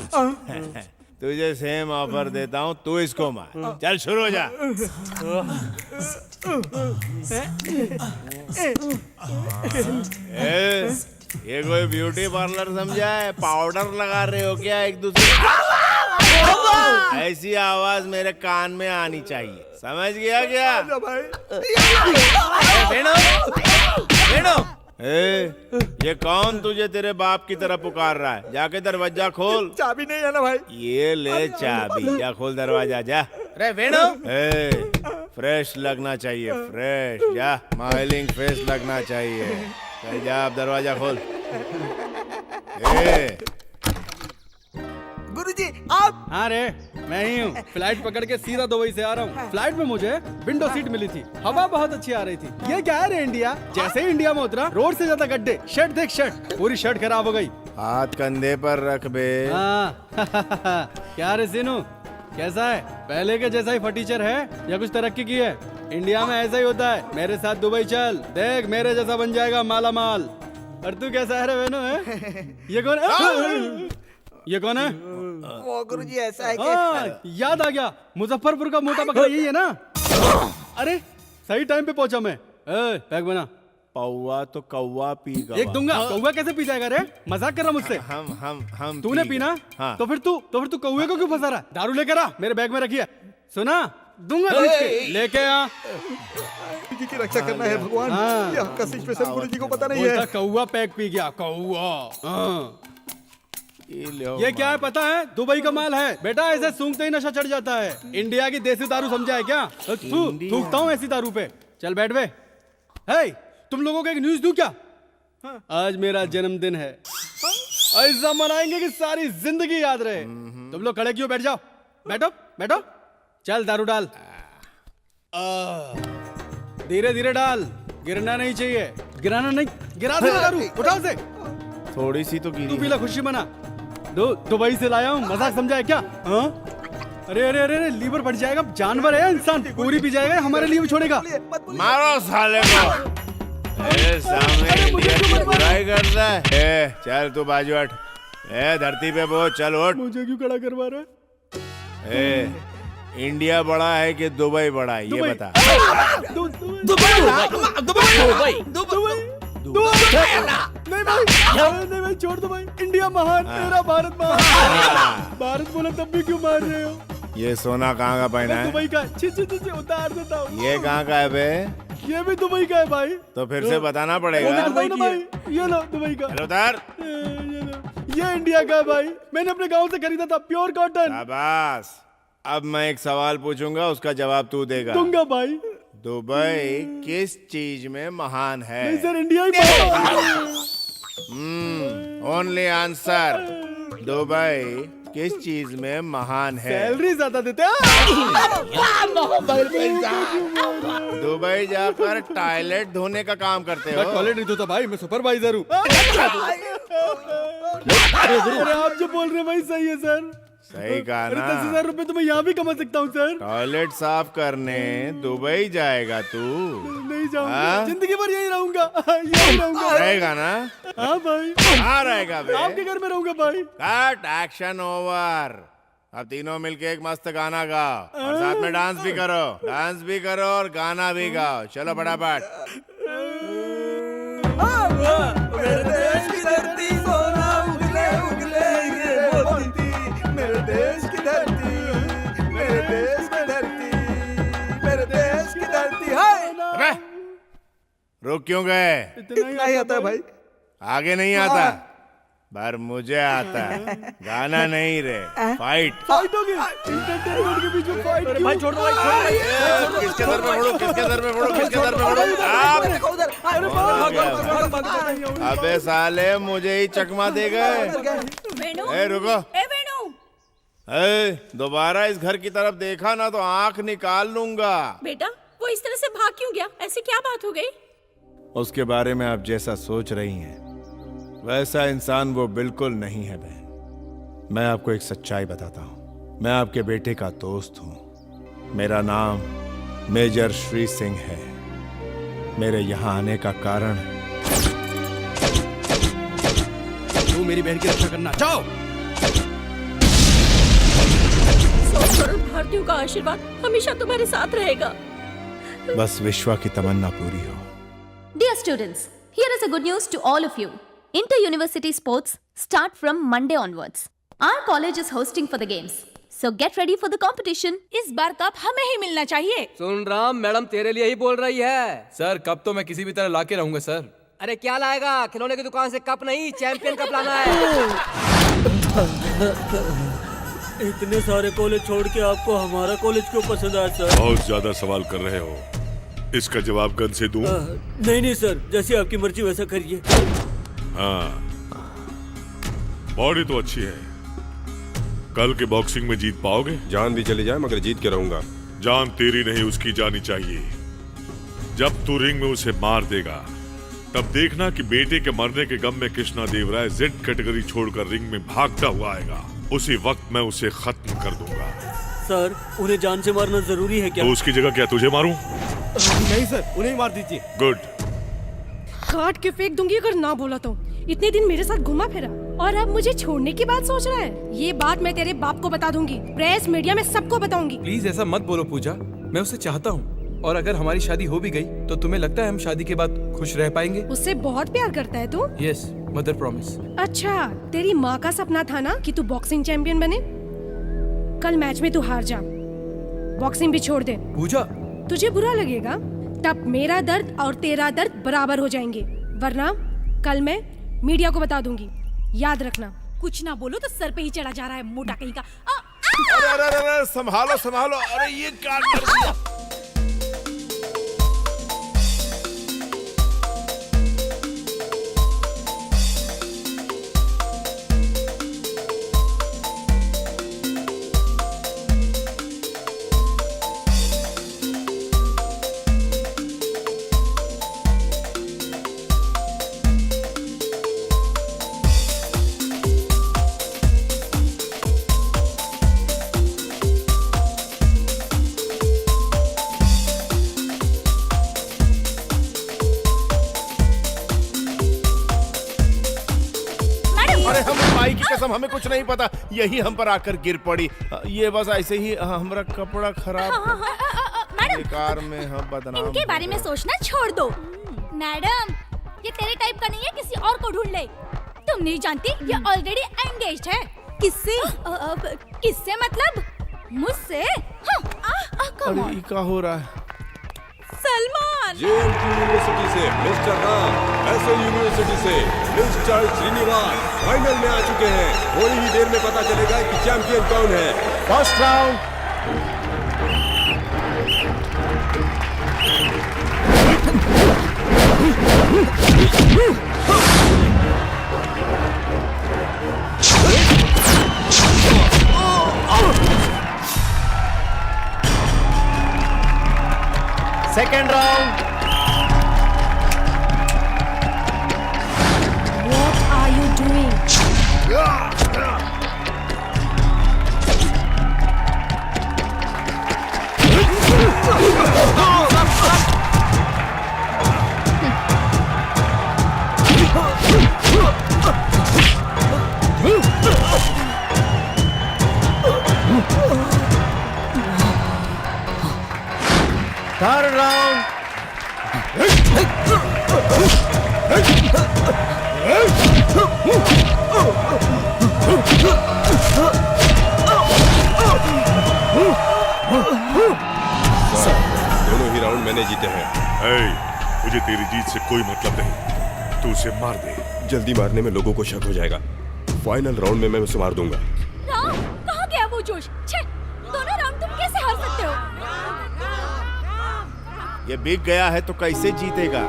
तुझे सेम ऑफर देता हूँ, तू इसको मार। चल शुरू हो जा। ये कोई ब्यूटी पार्लर समझा है? पाउडर लगा रहे हो क्या एक दूसरे? ऐसी आवाज मेरे कान में आनी चाहिए, समझ गया क्या? ये कौन तुझे तेरे बाप की तरह पुकार रहा है? जाके दरवाजा खोल। चाबी नहीं है ना भाई? ये ले चाबी, जा खोल दरवाजा, जा। अरे वेणु, फ्रेश लगना चाहिए, फ्रेश। जा, स्माइलिंग फेस लगना चाहिए। चल जा, अब दरवाजा खोल। गुरुजी आप? हाँ रे, मैं ही हूँ। फ्लाइट पकड़ के सीधा दुबई से आ रहा हूँ। फ्लाइट में मुझे विंडो सीट मिली थी, हवा बहुत अच्छी आ रही थी। ये क्या है रे इंडिया? जैसे ही इंडिया में उतरा, रोड से ज्यादा गड्ढे। शर्ट देख, शर्ट पूरी शर्ट खराब हो गई। हाथ कंधे पर रख बे। हाँ। क्या रे सीनू, कैसा है? पहले के जैसा ही फटीचर है या कुछ तरक्की की है? इंडिया में ऐसा ही होता है। मेरे साथ दुबई चल, देख मेरे जैसा बन जाएगा माला माल। और तू कैसा है रे वेनु? है ये कौन है? ये कौन है? वो गुरुजी ऐसा है कि याद आ गया, मुजफ्फरपुर का मोटा बकरा यही है ना? अरे सही टाइम पे पहुंचा मैं। पैक बना। पौवा तो कौवा पीगा। एक दूंगा। कौवा कैसे पी जाएगा रे? मजाक कर रहा मुझसे? हम तूने पीना? हाँ। तो फिर तू कौवे को क्यों फंसा रहा है? दारू लेकर आ, मेरे बैग में रखी है। सुना? दूंगा लेके आ। जी की रक्षा करना है भगवान। यहाँ का सिचुएशन गुरुजी को पता नहीं है। कौवा पैक पी गया, कौवा। ये क्या है पता है? दुबई का माल है बेटा। ऐसे सूंघते ही नशा चढ़ जाता है। इंडिया की देसी दारू समझा है क्या? थूकता हूँ ऐसी दारू पे। चल बैठ बे। हे, तुम लोगों को एक न्यूज दूं क्या? आज मेरा जन्मदिन है। ऐसा मनाएंगे कि सारी जिंदगी याद रहे। तुम लोग खड़े क्यों? बैठ जाओ। बैठो बैठो। चल दारू डाल। धीरे धीरे डाल, गिरना नहीं चाहिए। गिराना नहीं, गिरा दे दारू। उठाओ से। थोड़ी सी तो गिरी। तू पीला, खुशी मना। दुबई से लाया हूँ, मजाक समझा है क्या? अरे अरे अरे, लीवर फट जाएगा। जानवर है इंसान, पूरी पी जाएगा, हमारे लिए भी छोड़ेगा। मारो साले को। सामने इंडिया की बुराई करता है। चल तू बाजू हट। धरती पे वो चल उठ। मुझे क्यों खड़ा करवा रहा है? इंडिया बड़ा है कि दुबई बड़ा है, ये बता। नहीं भाई, छोड़ दो भाई। इंडिया महान, मेरा भारत महान। भारत बोला तब भी क्यों मार रहे हो? ये सोना कहाँ का पहना है? दुबई का। उतार देता हूँ। ये कहाँ का है बे? ये भी दुबई का है भाई। तो फिर से बताना पड़ेगा। ये लो दुबई का। उतार। ये इंडिया का है भाई। मैंने अपने गाँव से खरीदा था, प्योर कॉटन। शाबाश। अब मैं एक सवाल पूछूंगा, उसका जवाब तू देगा। दूंगा भाई। दुबई किस चीज में महान है? नहीं सर, इंडिया ही। Only answer. दुबई किस चीज में महान है? सैलरी ज्यादा देते हैं। दुबई जाकर टॉयलेट धोने का काम करते हो? टॉयलेट नहीं धोता भाई, मैं सुपरवाइजर हूँ। अरे आप जो बोल रहे हैं भाई सही है सर। सही कहा ना। 10,000 रुपए तो मैं यहाँ भी कमा सकता हूँ सर। टॉयलेट साफ करने दुबई जाएगा तू? नहीं जाऊंगा, जिंदगी भर यही रहूंगा। यही रहूंगा। रहेगा ना? हाँ भाई। कहाँ रहेगा बे? आपके घर में रहूंगा भाई। Cut, action over. अब तीनों मिलके एक मस्त गाना गाओ और साथ में डांस भी करो। डांस भी करो और गाना भी गाओ। चलो फटाफट। मेरे देश की धरती सोना उगले उगले हीरे मोती। मेरे देश की धरती, मेरे देश की धरती, मेरे देश की धरती है। रुक क्यों गए? इतना ही आता है भाई। आगे नहीं आता? पर मुझे आता है गाना नहीं रे, फाइट। फाइट हो गया एंटरटेनमेंट के बीच में फाइट। अरे भाई छोड़ दो, भाई छोड़ दो। किसके सर पे फोड़ो, किसके सर पे फोड़ो, किसके सर पे फोड़ो। अबे साले मुझे ही चकमा दे गए। ए रुको, दोबारा इस घर की तरफ देखा ना तो आंख निकाल लूंगा। बेटा वो इस तरह से भाग क्यों गया? ऐसी क्या बात हो गई? उसके बारे में आप जैसा सोच रही हैं वैसा इंसान वो बिल्कुल नहीं है बहन। मैं आपको एक सच्चाई बताता हूं। मैं आपके बेटे का दोस्त हूं। मेरा नाम मेजर श्री सिंह है। मेरे यहां आने का कारण तू मेरी बहन की रक्षा करना। जाओ। भारतीयों का आशीर्वाद हमेशा तुम्हारे साथ रहेगा। बस विश्वा की तमन्ना पूरी हो। Dear students, here is a good news to all of you. Inter-university sports start from Monday onwards. Our college is hosting for the games. So get ready for the competition. इस बार कप हमें ही मिलना चाहिए। सुन Ram, madam तेरे लिए ही बोल रही है। Sir cup तो मैं किसी भी तरह लाके रहूंगा सर। अरे क्या लाएगा? खिलौने की दुकान से कप नहीं, चैंपियन कप लाना है। इतने सारे कॉलेज छोड़ के आपको हमारा कॉलेज क्यों पसंद आया सर? बहुत ज्यादा सवाल कर रहे हो, इसका जवाब गन से दूं? नहीं सर, जैसी आपकी मर्जी वैसा करिए। हाँ, बॉडी तो अच्छी है। कल के बॉक्सिंग में जीत पाओगे? जान भी चली जाए मगर जीत के रहूंगा। जान तेरी नहीं उसकी जानी चाहिए। जब तू रिंग में उसे मार देगा तब देखना कि बेटे के मरने के गम में कृष्णा देव राय जेड कैटेगरी छोड़कर रिंग में भागता हुआ आएगा। उसी वक्त मैं उसे खत्म कर दूंगा। सर उन्हें जान से मारना जरूरी है क्या? तो उसकी जगह क्या तुझे मारूं? नहीं सर, उन्हें मार दीजिए। गुड। काट के फेंक दूंगी अगर ना बोला तो। इतने दिन मेरे साथ घुमा फिरा और अब मुझे छोड़ने की बात सोच रहा है। ये बात मैं तेरे बाप को बता दूंगी, प्रेस मीडिया में सबको बताऊंगी। प्लीज ऐसा मत बोलो पूजा, मैं उसे चाहता हूँ और अगर हमारी शादी हो भी गई तो तुम्हें लगता है हम शादी के बाद खुश रह पाएंगे? उससे बहुत प्यार करता है तू? Yes, mother promise. अच्छा, तेरी माँ का सपना था ना कि तू बॉक्सिंग चैंपियन बने। कल मैच में तू हार जा, बॉक्सिंग भी छोड़ दे। पूजा तुझे बुरा लगेगा, तब मेरा दर्द और तेरा दर्द बराबर हो जाएंगे। वरना कल मैं मीडिया को बता दूंगी, याद रखना। कुछ ना बोलो तो सर पे ही चढ़ा जा रहा है मोटा कहीं का। अरे अरे अरे संभालो संभालो। अरे ये क्या कर दिया? हमें कुछ नहीं पता, यही हम पर आकर गिर पड़ी। ये बस ऐसे ही हमारा कपड़ा खराब। मैडम, कार में हम बदनाम। इनके बारे में सोचना छोड़ दो। मैडम, ये तेरे टाइप का नहीं है, किसी और को ढूंढ ले। तुम नहीं जानती ये ऑलरेडी एंगेज्ड है। किससे? किससे मतलब? मुझसे? अरे क्या हो रहा है? सलमान। जेएनयू यूनिवर्सिटी से मिस्टर राम, एसओ यूनिवर्सिटी से मिस्टर श्रीनिवास फाइनल में आ चुके हैं। थोड़ी ही देर में पता चलेगा कि चैंपियन कौन है। First round. Second round. What are you doing? Third round. दोनों ही राउंड मैंने जीते हैं। मुझे तेरी जीत से कोई मतलब नहीं, तू उसे मार दे। जल्दी मारने में लोगों को शक हो जाएगा। फाइनल राउंड में मैं उसे मार दूंगा। राम, कहाँ गया वो जोश? छे, दोनों राउंड तुम कैसे हार सकते हो? ये बिक गया है तो कैसे जीतेगा?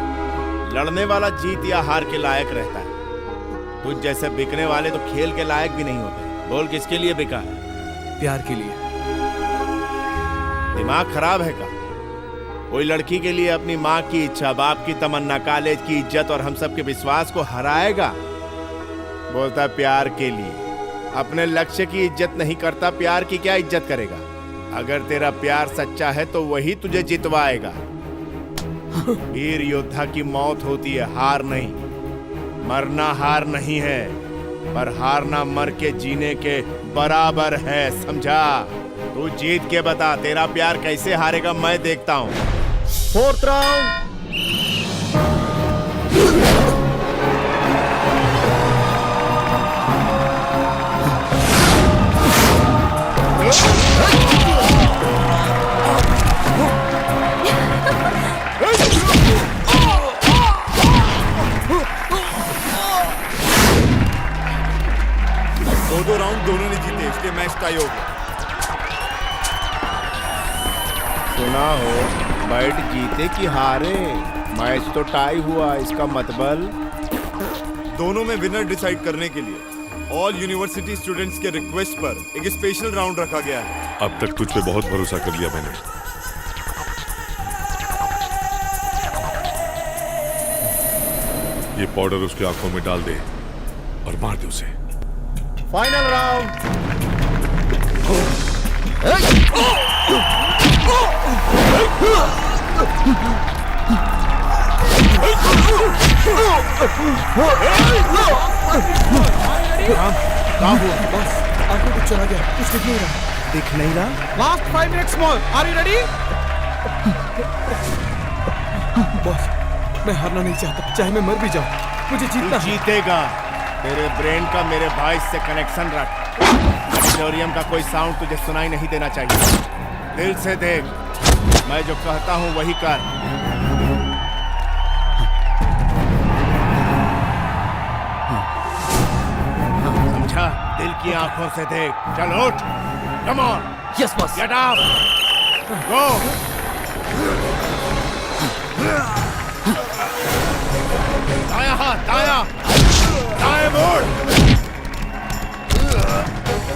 लड़ने वाला जीत या हार के लायक रहता है। तुझ जैसे बिकने वाले तो खेल के लायक भी नहीं होते। बोल किसके लिए बिका है? प्यार के लिए। दिमाग खराब है का? कोई लड़की के लिए अपनी माँ की इच्छा, बाप की तमन्ना, कॉलेज की इज्जत और हम सब के विश्वास को हराएगा? बोलता प्यार के लिए। अपने लक्ष्य की इज्जत नहीं करता, प्यार की क्या इज्जत करेगा? अगर तेरा प्यार सच्चा है तो वही तुझे जितवाएगा। वीर योद्धा की मौत होती है, हार नहीं। मरना हार नहीं है, पर हारना मर के जीने के बराबर है, समझा? तू जीत के बता, तेरा प्यार कैसे हारेगा मैं देखता हूँ। 4th round. दो राउंड दोनों ने जीते, इसलिए मैच टाई हो गया। सुना हो, बैट जीते कि हारे, मैच तो टाई हुआ, इसका मतलब दोनों में विनर डिसाइड करने के लिए ऑल यूनिवर्सिटी स्टूडेंट्स के रिक्वेस्ट पर एक स्पेशल राउंड रखा गया है। अब तक तुझ पे बहुत भरोसा कर लिया मैंने। ये पाउडर उसकी आंखों में डाल दे और मार दे उसे। Final round. बस आंखों कुछ चला गया, कुछ दिख नहीं रहा। दिख नहीं रहा? Last 5 minutes more, are you ready? Boss, मैं हारना नहीं चाहता, चाहे मैं मर भी जाऊं, मुझे जीतना है। जीतेगा। तेरे ब्रेन का मेरे वॉइस से कनेक्शन रख। ऑडिटोरियम का कोई साउंड तुझे सुनाई नहीं देना चाहिए। दिल से देख, मैं जो कहता हूँ वही कर। समझा? दिल की आंखों से देख। चल उठ। Come on. Yes boss. Get up. Go. दाया हाथ, दाया। दाएं मोड़।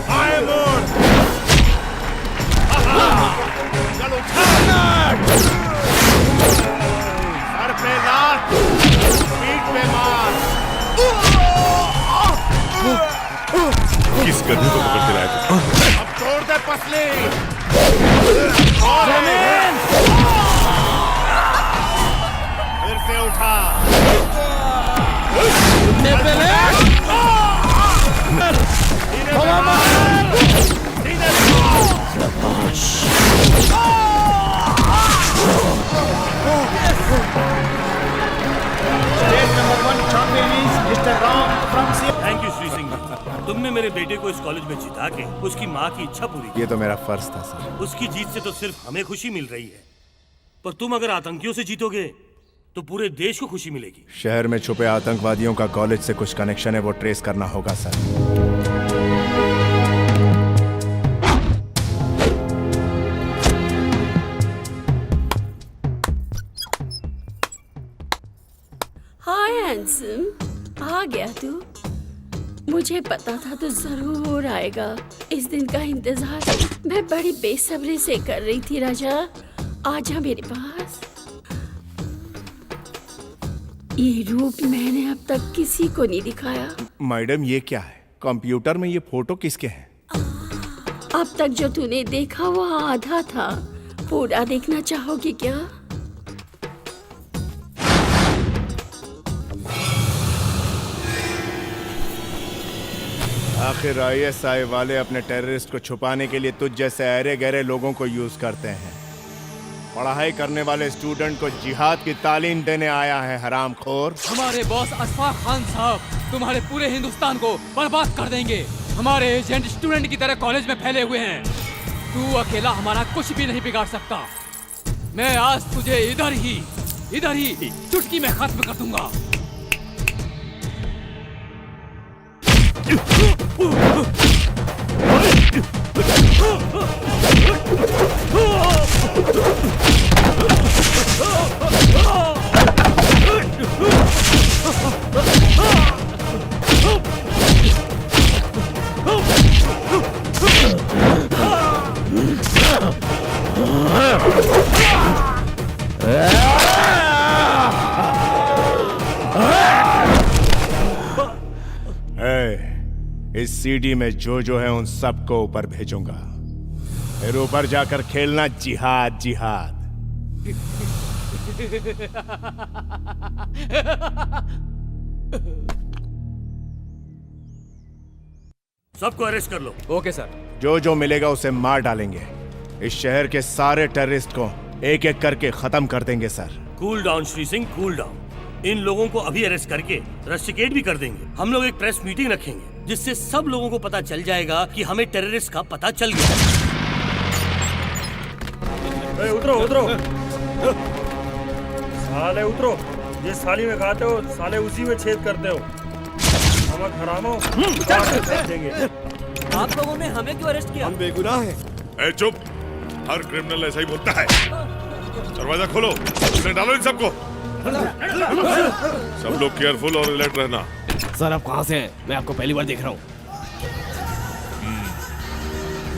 दाएं मोड़। चलो सर पे लात, पीठ पे मार। किस गधे को पकड़ के लाया तू? अब तोड़ दे पसली। फिर से उठा। Thank you Shri Singh. तुमने मेरे बेटे को इस कॉलेज में जिता के उसकी माँ की इच्छा पूरी की। ये तो मेरा फर्ज था सर। उसकी जीत से तो सिर्फ हमें खुशी मिल रही है, पर तुम अगर आतंकियों से जीतोगे तो पूरे देश को खुशी मिलेगी। शहर में छुपे आतंकवादियों का कॉलेज से कुछ कनेक्शन है, वो ट्रेस करना होगा सर। हाय हैंडसम, आ गया तू? मुझे पता था तू जरूर आएगा। इस दिन का इंतजार मैं बड़ी बेसब्री से कर रही थी। राजा, आजा मेरे पास। ये रूप मैंने अब तक किसी को नहीं दिखाया। मैडम ये क्या है? कंप्यूटर में ये फोटो किसके हैं? अब तक जो तूने देखा वो आधा था, पूरा देखना चाहोगे क्या? आखिर ISI वाले अपने टेररिस्ट को छुपाने के लिए तुझ जैसे अरे गहरे लोगों को यूज करते हैं। पढ़ाई करने वाले स्टूडेंट को जिहाद की तालीम देने आया है हरामखोर। हमारे बॉस अशफाक खान साहब तुम्हारे पूरे हिंदुस्तान को बर्बाद कर देंगे। हमारे एजेंट स्टूडेंट की तरह कॉलेज में फैले हुए हैं। तू अकेला हमारा कुछ भी नहीं बिगाड़ सकता। मैं आज तुझे इधर ही चुटकी में खत्म कर दूंगा। इस सीडी में जो है उन सबको ऊपर भेजूंगा, फिर ऊपर जाकर खेलना जिहाद जिहाद। सबको अरेस्ट कर लो। Okay sir. जो मिलेगा उसे मार डालेंगे। इस शहर के सारे टेररिस्ट को एक एक करके खत्म कर देंगे sir. Cool down Shri Singh, cool down. इन लोगों को अभी अरेस्ट करके रस्टिकेट भी कर देंगे। हम लोग एक प्रेस मीटिंग रखेंगे जिससे सब लोगों को पता चल जाएगा कि हमें टेररिस्ट का पता चल गया। उतरो उतरो साले उतरो। जिस थाली में खाते हो साले उसी में छेद करते हो। नमक हरामो देंगे। आप लोगों ने हमें क्यों अरेस्ट किया? हम बेगुनाह हैं। चुप, हर क्रिमिनल ऐसा ही बोलता है। दरवाजा खोलो, उसने डालो इन सबको। सब लोग केयरफुल और अलर्ट रहना। सर आप कहाँ से हैं? मैं आपको पहली बार देख रहा हूँ।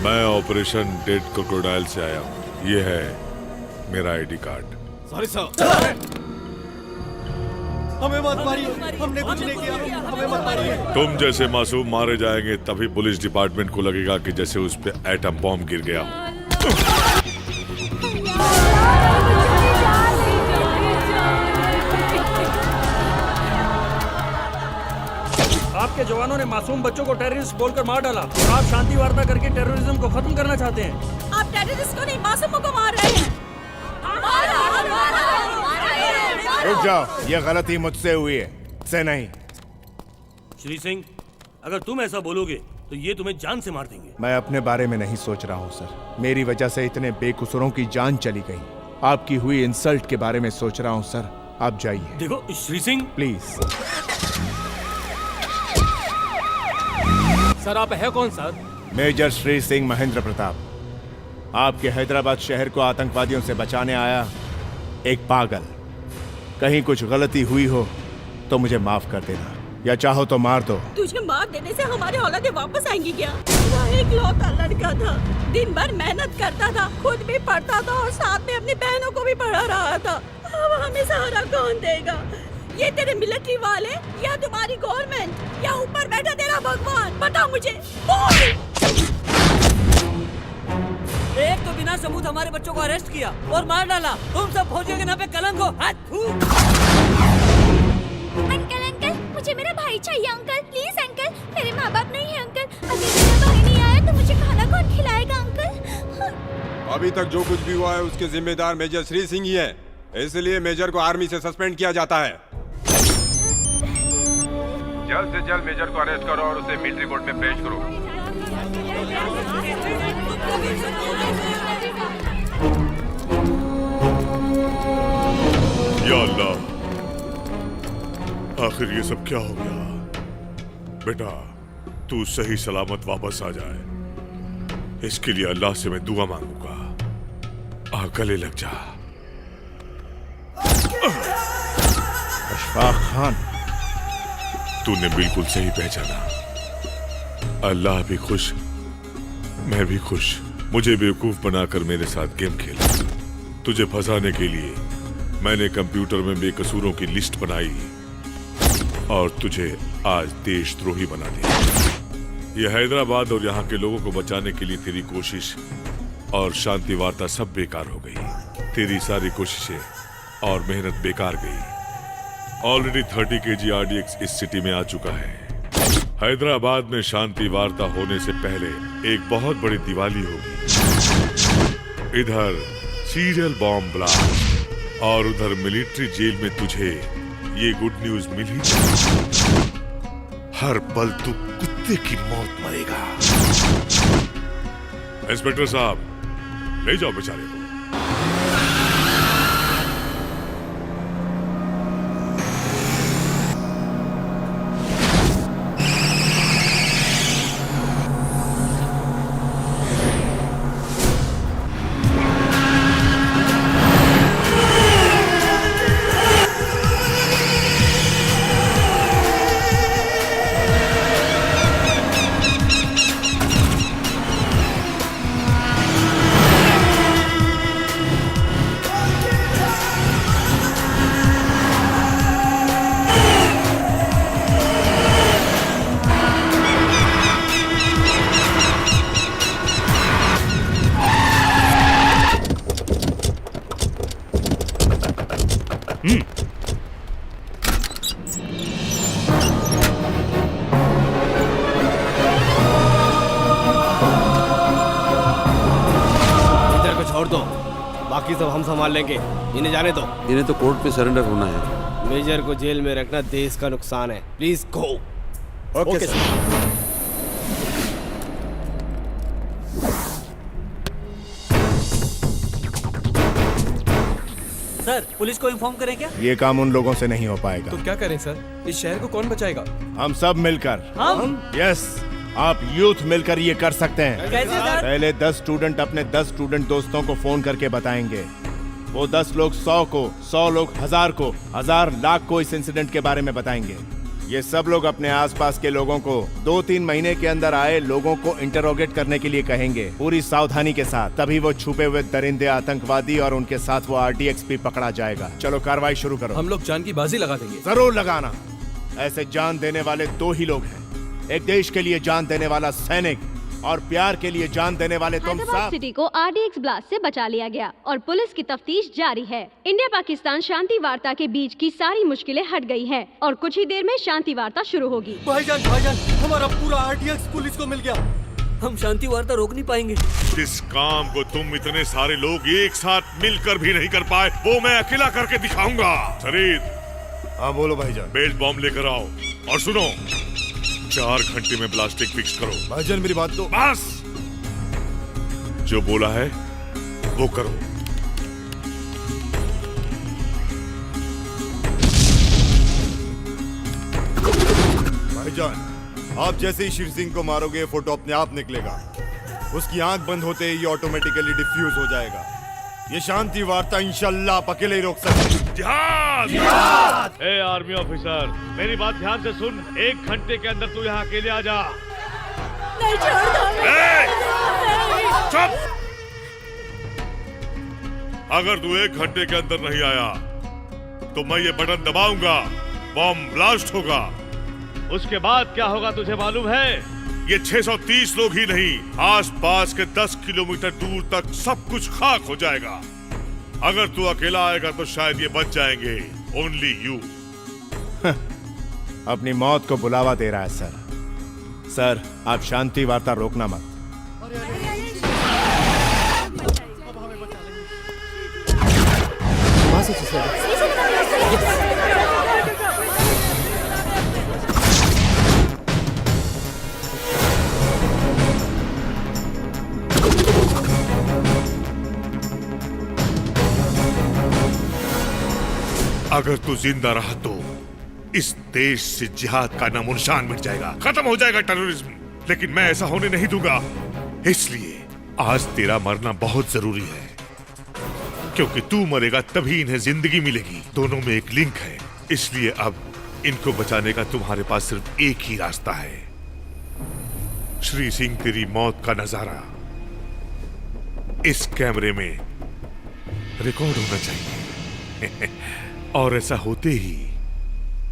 मैं ऑपरेशन डेड क्रोकोडाइल से आया हूँ। ये है मेरा आईडी कार्ड। Sorry sir. हमें मत मारिए, हमने कुछ नहीं किया, हमें मत मारिए। तुम जैसे मासूम मारे जाएंगे तभी पुलिस डिपार्टमेंट को लगेगा कि जैसे उस पे एटम बॉम्ब गिर गया। आपके जवानों ने मासूम बच्चों को टेररिस्ट बोलकर मार डाला और आप शांति वार्ता करके टेररिज्म को खत्म करना चाहते हैं। आप टेररिस्ट को नहीं, मासूमों को मार रहे हैं। रुक जाओ, ये गलती मुझसे हुई है, से नहीं। श्री सिंह, अगर तुम ऐसा बोलोगे तो ये तुम्हें जान से मार देंगे। मैं अपने बारे में नहीं सोच रहा हूँ सर। मेरी वजह से इतने बेकसूरों की जान चली गई। आपकी हुई इंसल्ट के बारे में सोच रहा हूँ सर। आप जाइए। देखो श्री सिंह, प्लीज। सर आप है कौन सर? मेजर श्री सिंह महेंद्र प्रताप। आपके हैदराबाद शहर को आतंकवादियों से बचाने आया एक पागल। कहीं कुछ गलती हुई हो तो मुझे माफ कर देना, या चाहो तो मार दो। तुझे मार देने से हमारी औलादें वापस आएंगी क्या? वह एक लौता लड़का था, दिन भर मेहनत करता था, खुद भी पढ़ता था और साथ में अपनी बहनों को भी पढ़ा रहा था। अब हमें सहारा कौन देगा? ये तेरे मिलिट्री वाले या तुम्हारी गवर्नमेंट या ऊपर बैठा तेरा भगवान? बता मुझे, बोल। एक तो बिना सबूत हमारे बच्चों को अरेस्ट किया और मार डाला। तुम सब फौजियों के नाम पे कलंक हो। अंकल अंकल, मुझे मेरा भाई चाहिए अंकल। प्लीज अंकल, मेरे माँ बाप नहीं है अंकल। अगर मेरा भाई नहीं आया तो मुझे खाना कौन खिलाएगा अंकल? अभी तक जो कुछ भी हुआ है उसके जिम्मेदार मेजर श्री सिंह ही है, इसलिए मेजर को आर्मी से सस्पेंड किया जाता है। जल्द से जल्द मेजर को अरेस्ट करो और उसे मिलिट्री कोर्ट में पेश करो। या अल्लाह, आखिर ये सब क्या हो गया? बेटा तू सही सलामत वापस आ जाए, इसके लिए अल्लाह से मैं दुआ मांगूंगा। गले लग जा। अशफाक खान, तूने बिल्कुल सही पहचाना। अल्लाह भी खुश, मैं भी खुश। मुझे बेवकूफ बनाकर मेरे साथ गेम खेला। तुझे फंसाने के लिए मैंने कंप्यूटर में बेकसूरों की लिस्ट बनाई और तुझे आज देशद्रोही बना दिया। यह हैदराबाद और यहाँ के लोगों को बचाने के लिए तेरी कोशिश और शांति वार्ता सब बेकार हो गई। तेरी सारी कोशिशें और मेहनत बेकार गई। ऑलरेडी 30 kg RDX इस सिटी में आ चुका है। हैदराबाद में शांति वार्ता होने से पहले एक बहुत बड़ी दिवाली होगी। इधर सीरियल बॉम्ब ब्लास्ट और उधर मिलिट्री जेल में तुझे ये गुड न्यूज मिली। हर पल तू कुत्ते की मौत मरेगा। इंस्पेक्टर साहब, ले जाओ बेचारे को। इधर को छोड़ दो, बाकी सब हम संभाल लेंगे। इन्हें जाने दो। इन्हें तो कोर्ट में सरेंडर होना है। मेजर को जेल में रखना देश का नुकसान है। Please go. Okay sir. Sir, police को इन्फॉर्म करें क्या? ये काम उन लोगों से नहीं हो पाएगा। तो क्या करें सर? इस शहर को कौन बचाएगा? हम सब मिलकर। हम? यस, आप यूथ मिलकर ये कर सकते हैं। कैसे सर? पहले 10 स्टूडेंट अपने 10 स्टूडेंट दोस्तों को फोन करके बताएंगे। वो 10 लोग 100 को, 100 लोग 1000 को, 1000 लाख को इस इंसिडेंट के बारे में बताएंगे। ये सब लोग अपने आसपास के लोगों को 2-3 महीने के अंदर आए लोगों को इंटरोगेट करने के लिए कहेंगे, पूरी सावधानी के साथ। तभी वो छुपे हुए दरिंदे आतंकवादी और उनके साथ वो RDXP पकड़ा जाएगा। चलो कार्रवाई शुरू करो। हम लोग जान की बाजी लगा देंगे। जरूर लगाना। ऐसे जान देने वाले 2 ही लोग हैं, एक देश के लिए जान देने वाला सैनिक और प्यार के लिए जान देने वाले तुम हैदराबाद सब। सिटी को RDX ब्लास्ट से बचा लिया गया और पुलिस की तफ्तीश जारी है। इंडिया पाकिस्तान शांति वार्ता के बीच की सारी मुश्किलें हट गई हैं और कुछ ही देर में शांति वार्ता शुरू होगी। भाईजान, हमारा पूरा RDX पुलिस को मिल गया। हम शांति वार्ता रोक नहीं पाएंगे। जिस काम को तुम इतने सारे लोग एक साथ मिलकर भी नहीं कर पाए, वो मैं अकेला करके दिखाऊंगा। शरीद। हाँ बोलो भाईजान। बेल्ट बॉम्ब लेकर आओ और सुनो, 4 घंटे में ब्लास्टिंग फिक्स करो। भाईजान मेरी बात तो। बस जो बोला है वो करो। भाईजान, आप जैसे ही शिव सिंह को मारोगे ये फोटो अपने आप निकलेगा। उसकी आंख बंद होते ही ये ऑटोमेटिकली डिफ्यूज हो जाएगा। ये शांति वार्ता इंशाल्लाह आप अकेले ही रोक सकते। जिहाद! ए आर्मी ऑफिसर, मेरी बात ध्यान से सुन। 1 घंटे के अंदर तू यहाँ अकेले आ जा। नहीं, छोड़ दो। चुप! अगर तू 1 घंटे के अंदर नहीं आया तो मैं ये बटन दबाऊंगा, बॉम्ब ब्लास्ट होगा। उसके बाद क्या होगा तुझे मालूम है? ये 630 लोग ही नहीं, आसपास के 10 किलोमीटर दूर तक सब कुछ खाक हो जाएगा। अगर तू अकेला आएगा तो शायद ये बच जाएंगे। Only you. अपनी मौत को बुलावा दे रहा है सर। सर, आप शांति वार्ता रोकना मत। अगर तू जिंदा रहा तो इस देश से जिहाद का नामो निशान मिट जाएगा, खत्म हो जाएगा टेररिज्म। लेकिन मैं ऐसा होने नहीं दूंगा। इसलिए आज तेरा मरना बहुत जरूरी है, क्योंकि तू मरेगा तभी इन्हें जिंदगी मिलेगी। दोनों में एक लिंक है। इसलिए अब इनको बचाने का तुम्हारे पास सिर्फ एक ही रास्ता है। श्री सिंह, तेरी मौत का नजारा इस कैमरे में रिकॉर्ड होना चाहिए। और ऐसा होते ही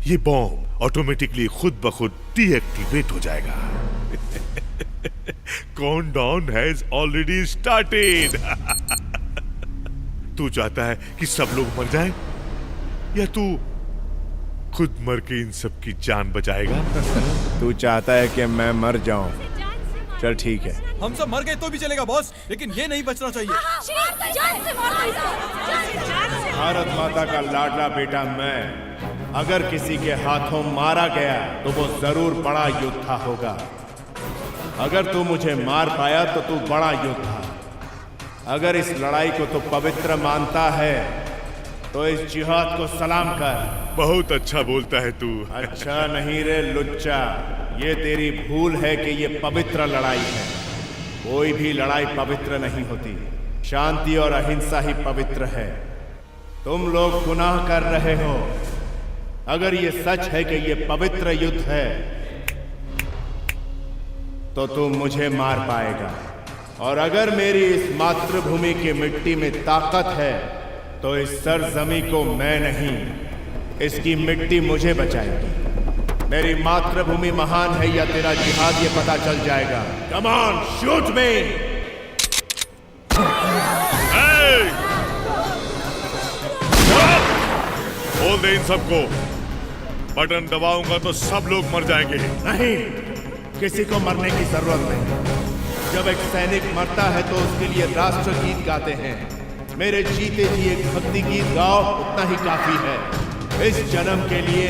ये बॉम्ब ऑटोमेटिकली खुद ब खुद डीएक्टिवेट हो जाएगा। Countdown has already started. तू चाहता है कि सब लोग मर जाएं, या तू खुद मर के इन सब की जान बचाएगा? तू चाहता है कि मैं मर जाऊं? चल ठीक है। हम सब मर गए तो भी चलेगा बॉस, लेकिन ये नहीं बचना चाहिए। भारत माता का लाडला बेटा मैं, अगर किसी के हाथों मारा गया तो वो जरूर बड़ा योद्धा होगा। अगर तू मुझे मार पाया तो तू बड़ा योद्धा। अगर इस लड़ाई को तू पवित्र मानता है तो इस जिहाद को सलाम कर। बहुत अच्छा बोलता है तू। अच्छा नहीं रे लुच्चा, ये तेरी भूल है कि ये पवित्र लड़ाई है। कोई भी लड़ाई पवित्र नहीं होती, शांति और अहिंसा ही पवित्र है। तुम लोग गुनाह कर रहे हो। अगर ये सच है कि ये पवित्र युद्ध है तो तुम मुझे मार पाएगा, और अगर मेरी इस मातृभूमि की मिट्टी में ताकत है तो इस सरजमी को मैं नहीं, इसकी मिट्टी मुझे बचाएगी। मेरी मातृभूमि महान है या तेरा जिहाद, ये पता चल जाएगा। कम ऑन, शूट मी। बोल दे इन सबको, बटन दबाऊंगा तो सब लोग मर जाएंगे। नहीं, किसी को मरने की जरूरत नहीं। जब एक सैनिक मरता है तो उसके लिए राष्ट्रगीत गाते हैं। मेरे जीते जी एक भक्ति गीत गाओ, उतना ही काफी है। इस जन्म के लिए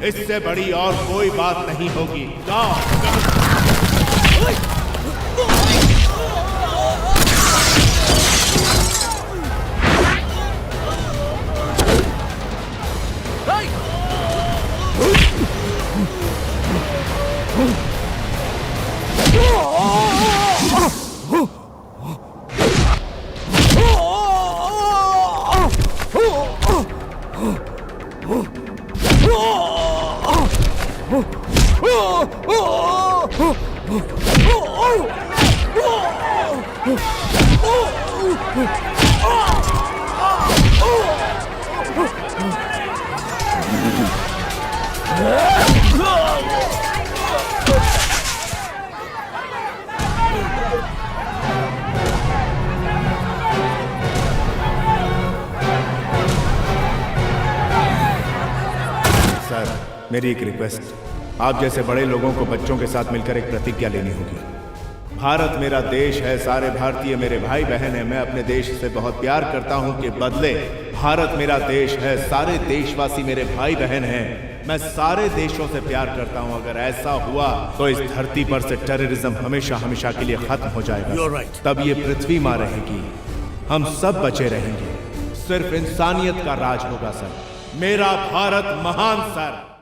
इससे बड़ी और कोई बात नहीं होगी। गाओ। सर, मेरी एक रिक्वेस्ट, आप जैसे बड़े लोगों को बच्चों के साथ मिलकर एक प्रतिज्ञा लेनी होगी। भारत मेरा देश है, सारे भारतीय मेरे भाई बहन हैं। मैं अपने देश से बहुत प्यार करता हूं कि बदले भारत मेरा देश है, सारे देशवासी मेरे भाई बहन हैं। मैं सारे देशों से प्यार करता हूं। अगर ऐसा हुआ तो इस धरती पर से टेररिज्म हमेशा हमेशा के लिए खत्म हो जाएगा। You're right. तब ये पृथ्वी माँ रहेगी, हम सब बचे रहेंगे। सिर्फ इंसानियत का राज होगा सर। मेरा भारत महान सर।